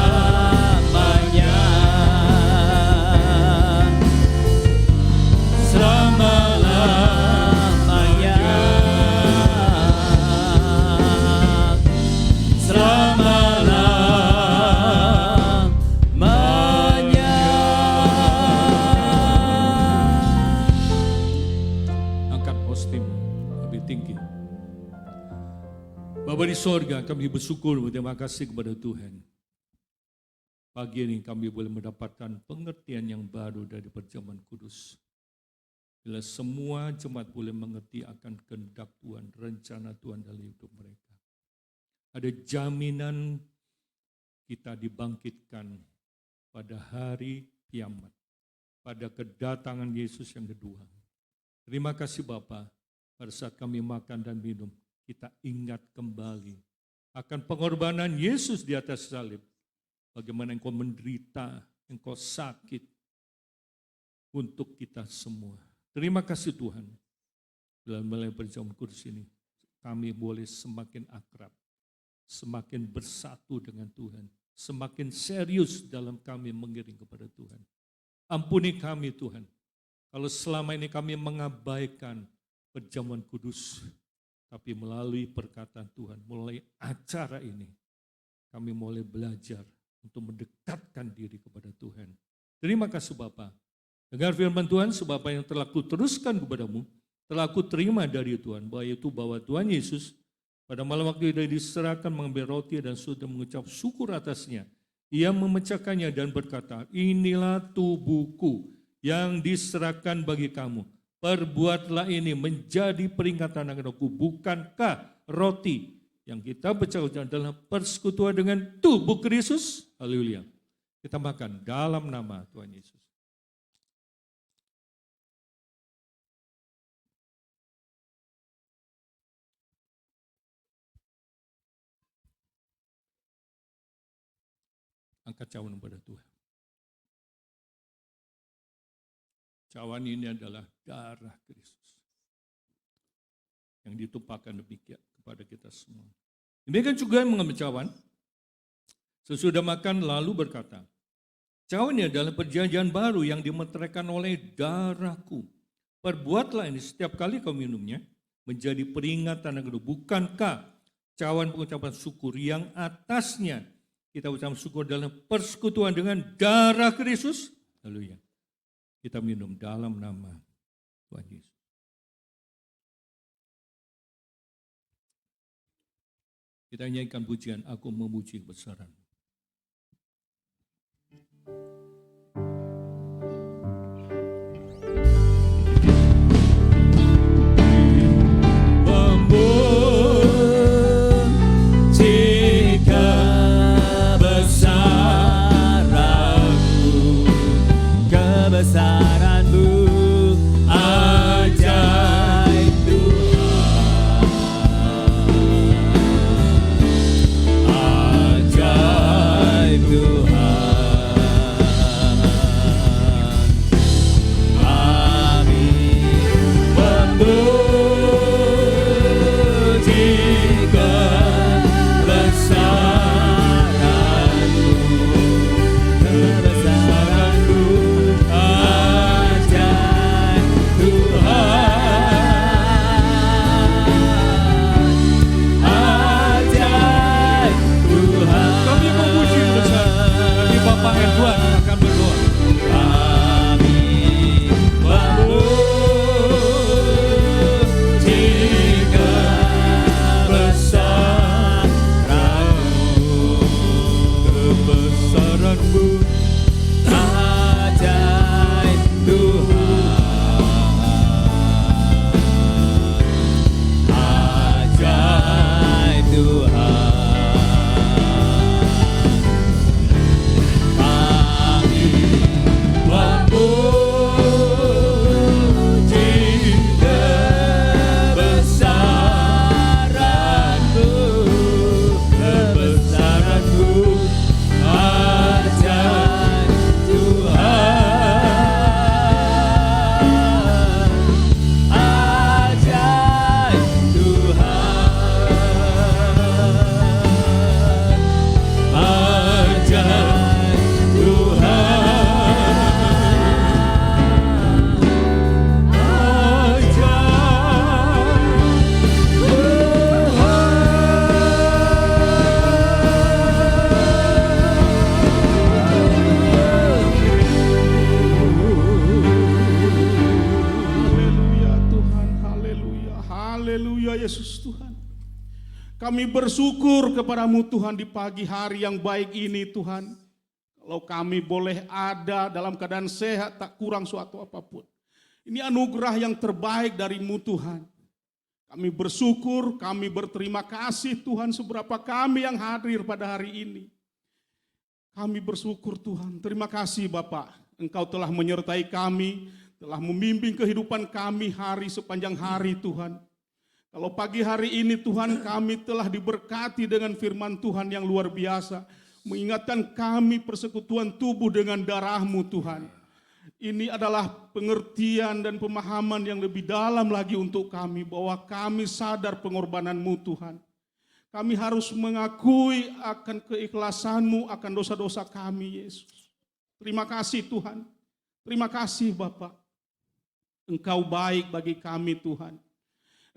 Bapa di sorga, kami bersyukur, berterima kasih kepada Tuhan. Pagi ini kami boleh mendapatkan pengertian yang baru dari perjamuan kudus. Bila semua jemaat boleh mengerti akan kehendak Tuhan, rencana Tuhan dalam hidup mereka. Ada jaminan kita dibangkitkan pada hari kiamat, pada kedatangan Yesus yang kedua. Terima kasih Bapa, pada saat kami makan dan minum, kita ingat kembali akan pengorbanan Yesus di atas salib. Bagaimana engkau menderita, engkau sakit untuk kita semua. Terima kasih Tuhan. Dalam melalui perjamuan kudus ini, kami boleh semakin akrab, semakin bersatu dengan Tuhan, semakin serius dalam kami mengiring kepada Tuhan. Ampuni kami Tuhan, kalau selama ini kami mengabaikan perjamuan kudus, tapi melalui perkataan Tuhan, melalui acara ini, kami mulai belajar untuk mendekatkan diri kepada Tuhan. Terima kasih Bapa. Dengar firman Tuhan, sebab apa yang telah kuteruskan kepadamu, telah aku terima dari Tuhan, bahwa Tuhan Yesus pada malam waktu dia diserahkan mengambil roti dan sudah mengucap syukur atasnya. Ia memecahkannya dan berkata, inilah tubuhku yang diserahkan bagi kamu. Perbuatlah ini menjadi peringatan akan aku. Bukankah roti yang kita pecahkan adalah persekutuan dengan tubuh Kristus? Haleluya. Kita makan dalam nama Tuhan Yesus. Angkat cawan kepada Tuhan. Cawan ini adalah darah Kristus yang ditumpahkan demikian kepada kita semua. Demikian juga yang mengambil cawan, sesudah makan lalu berkata, cawan ini adalah perjanjian baru yang dimeteraikan oleh darahku. Perbuatlah ini setiap kali kau minumnya, menjadi peringatan akan aku. Bukankah cawan pengucapan syukur yang atasnya kita ucap syukur dalam persekutuan dengan darah Kristus? Haleluya. Kita minum dalam nama Tuhan Yesus. Kita nyanyikan pujian, aku memuji kebesaran. Kebesaran-Mu ajaib Tuhan, ajaib. Kami bersyukur kepadamu Tuhan di pagi hari yang baik ini Tuhan. Kalau kami boleh ada dalam keadaan sehat tak kurang suatu apapun. Ini anugerah yang terbaik darimu Tuhan. Kami bersyukur, kami berterima kasih Tuhan seberapa kami yang hadir pada hari ini. Kami bersyukur Tuhan, terima kasih Bapak. Engkau telah menyertai kami, telah membimbing kehidupan kami hari sepanjang hari Tuhan. Kalau pagi hari ini Tuhan kami telah diberkati dengan firman Tuhan yang luar biasa. Mengingatkan kami persekutuan tubuh dengan darah-Mu Tuhan. Ini adalah pengertian dan pemahaman yang lebih dalam lagi untuk kami. Bahwa kami sadar pengorbanan-Mu Tuhan. Kami harus mengakui akan keikhlasan-Mu akan dosa-dosa kami Yesus. Terima kasih Tuhan. Terima kasih Bapak. Engkau baik bagi kami Tuhan.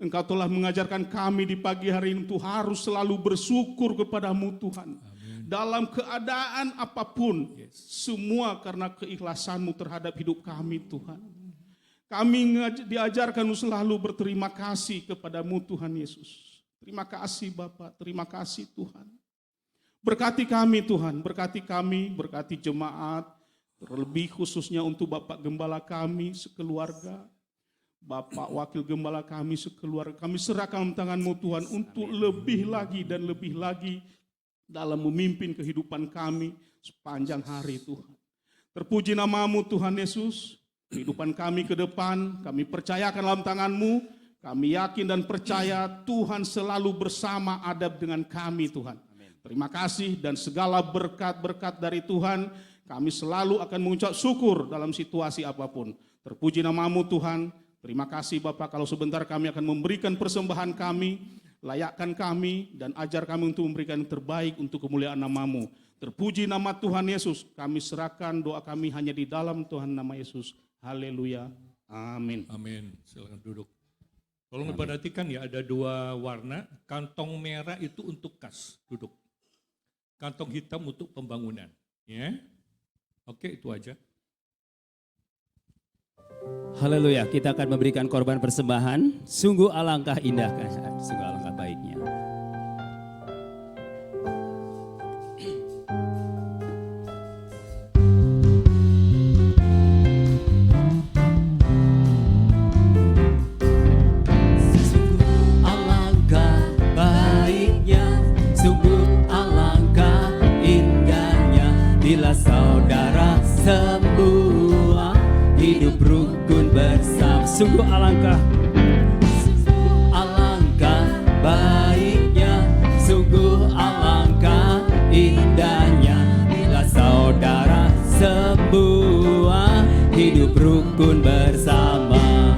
Engkau telah mengajarkan kami di pagi hari ini untuk harus selalu bersyukur kepadamu Tuhan. Amin. Dalam keadaan apapun, semua karena keikhlasan-Mu terhadap hidup kami Tuhan. Kami diajarkan untuk selalu berterima kasih kepadamu Tuhan Yesus. Terima kasih Bapak, terima kasih Tuhan. Berkati kami Tuhan, berkati kami, berkati jemaat. Terlebih khususnya untuk Bapak Gembala kami sekeluarga. Bapak Wakil Gembala kami sekeluarga, kami serahkan tangan-Mu Tuhan untuk lebih lagi dan lebih lagi dalam memimpin kehidupan kami sepanjang hari Tuhan. Terpuji nama-Mu Tuhan Yesus, kehidupan kami ke depan, kami percayakan dalam tangan-Mu, kami yakin dan percaya Tuhan selalu bersama adab dengan kami Tuhan. Terima kasih dan segala berkat-berkat dari Tuhan, kami selalu akan mengucap syukur dalam situasi apapun. Terpuji nama-Mu Tuhan. Terima kasih Bapak, kalau sebentar kami akan memberikan persembahan kami, layakkan kami dan ajar kami untuk memberikan yang terbaik untuk kemuliaan nama-Mu. Terpuji nama Tuhan Yesus, kami serahkan doa kami hanya di dalam Tuhan nama Yesus. Haleluya. Amin. Amin. Silakan duduk. Tolong perhatikan ya, ada dua warna, kantong merah itu untuk kas, duduk. Kantong hitam untuk pembangunan. Ya. Oke, itu aja. Haleluya, kita akan memberikan korban persembahan. Sungguh alangkah indah, sungguh alangkah baiknya. Sungguh alangkah baiknya, sungguh alangkah indahnya, bila saudara semua hidup rukun bersama. Sungguh alangkah baiknya, sungguh alangkah indahnya, bila saudara semua hidup rukun bersama.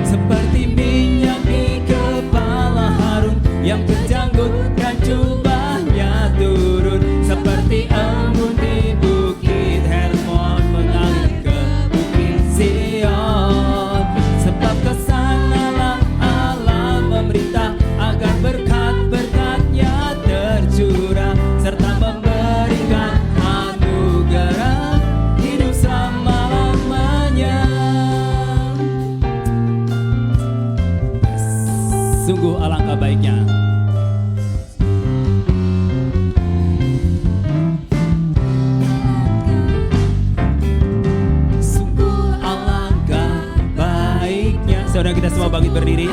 Seperti minyak di kepala Harun yang berjanggut dan jubahnya turun, seperti embun di bukit Hermon mengalir ke Sion. Sebab kesanalah Allah memerintah agar berkat-berkat-Nya tercurah, serta memberikan anugerah hidup selama-lamanya. Sungguh alangkah baiknya. Saudara kita semua bangkit berdiri.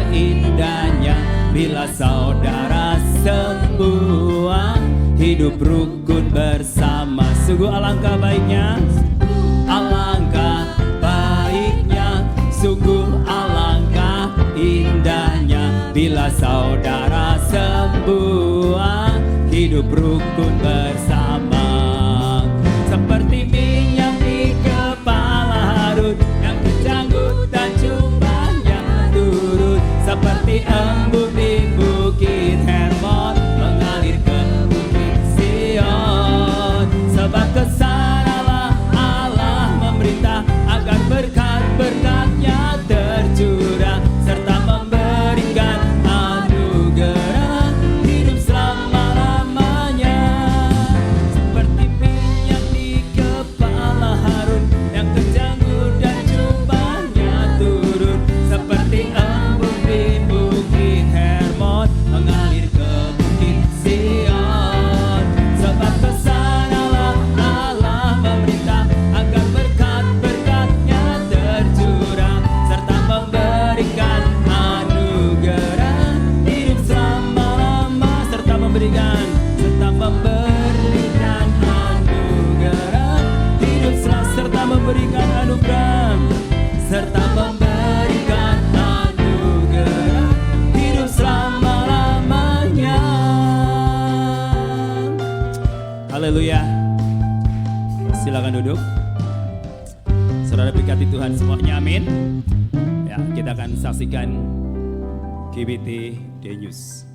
Indahnya bila saudara semua hidup rukun bersama. Sungguh alangkah baiknya, alangkah baiknya, sungguh alangkah indahnya, bila saudara semua hidup rukun bersama. Seperti minyak di kepala Harun yang berjanggut dan jubahnya turun, seperti embun di bukit Hermon mengalir ke bukit Sion. Sebab kesanalah Allah memerintah agar berkat-berkat-Nya tercurah, serta memberikan anugerah hidup selama-lamanya. Silakan duduk. Saudara berkati Tuhan semuanya, amin. Ya, kita akan saksikan GBT The News.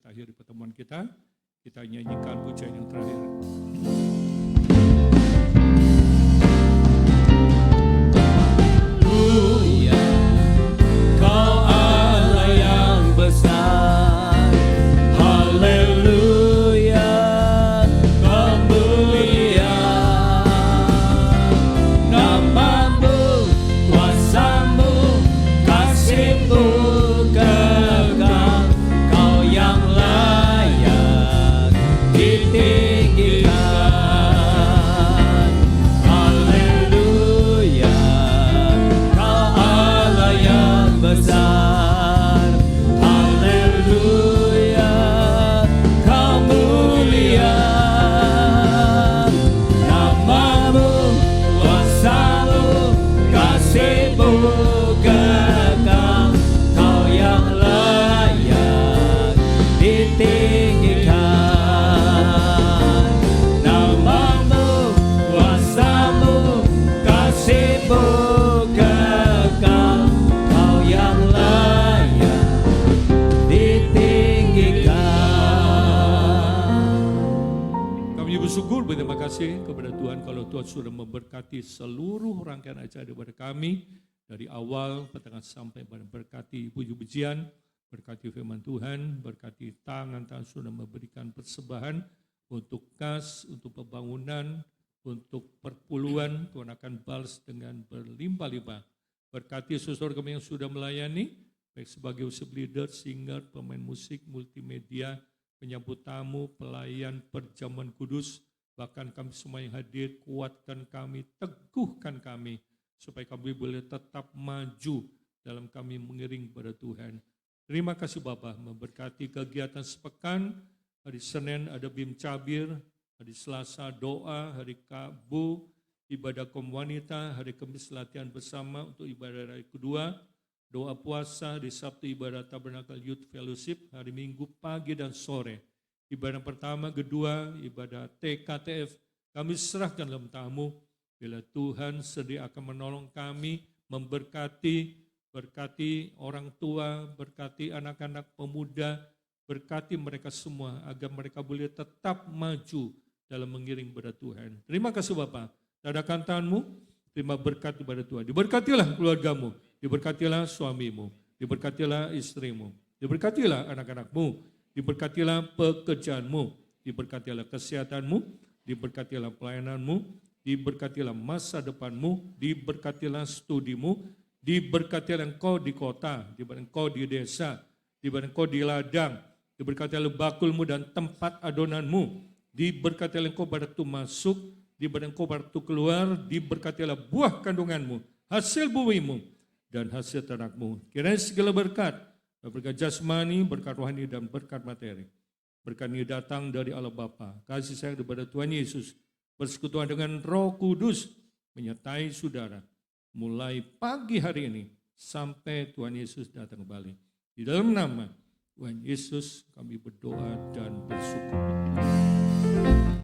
Akhir pertemuan kita nyanyikan pujian yang terakhir. Haleluya, Kau Allah yang besar. Haleluya, Kau mulia. Namamu, kuasamu, kasih-Mu kekal. Kau yang layak ditinggikan. Haleluya, Kau Allah yang besar. Haleluya, Kau mulia. Namamu, kuasamu, kasih-Mu kekal. Kau yang layak ditinggikan. Namamu, kuasamu, kasih-Mu kekal. Kau yang layak ditinggikan. Kami bersyukur, berterima kasih kepada Tuhan kalau Tuhan sudah memberkati seluruh rangkaian acara daripada kami dari awal, pertengahan sampai pada berkati puji-pujian, berkati firman Tuhan, berkati tangan-tangan sudah memberikan persembahan untuk kas, untuk pembangunan, untuk perpuluhan. Tuhan akan balas dengan berlimpah-limpah. Berkati saudara kami yang sudah melayani, baik sebagai worship leader, singer, pemain musik, multimedia, penyambut tamu, pelayan, perjamuan kudus, bahkan kami semua yang hadir, kuatkan kami, teguhkan kami, supaya kami boleh tetap maju dalam kami mengiring kepada Tuhan. Terima kasih Bapa, memberkati kegiatan sepekan. Hari Senin ada BIM Cabir, hari Selasa doa, hari Rabu ibadah kaum wanita, hari Kamis latihan bersama untuk ibadah hari kedua, doa puasa, hari Sabtu ibadah Tabernacle Youth Fellowship, hari Minggu pagi dan sore. Ibadah pertama, kedua, ibadah TKTF, kami serahkan dalam tangan-Mu. Bila Tuhan sedia akan menolong kami, berkati orang tua, berkati anak-anak pemuda, berkati mereka semua agar mereka boleh tetap maju dalam mengiring kepada Tuhan. Terima kasih Bapa. Dadakan tangan-Mu, terima berkat kepada Tuhan. Diberkatilah keluargamu, diberkatilah suamimu, diberkatilah istrimu, diberkatilah anak-anakmu, diberkatilah pekerjaanmu, diberkatilah kesehatanmu, diberkatilah pelayananmu, diberkatilah masa depanmu, diberkatilah studimu, Diberkatilah engkau di kota, diberkatilah engkau di desa, diberkatilah engkau di ladang, diberkatilah bakulmu dan tempat adonanmu, diberkatilah engkau pada tu masuk, diberkatilah engkau pada tu keluar, diberkatilah buah kandunganmu, hasil bumimu, dan hasil ternakmu. Kiranya segala berkat jasmani, berkat rohani, dan berkat materi, berkat ini datang dari Allah Bapa, kasih sayang daripada Tuhan Yesus, persekutuan dengan Roh Kudus, menyertai saudara, mulai pagi hari ini, sampai Tuhan Yesus datang kembali. Di dalam nama Tuhan Yesus kami berdoa dan bersyukur.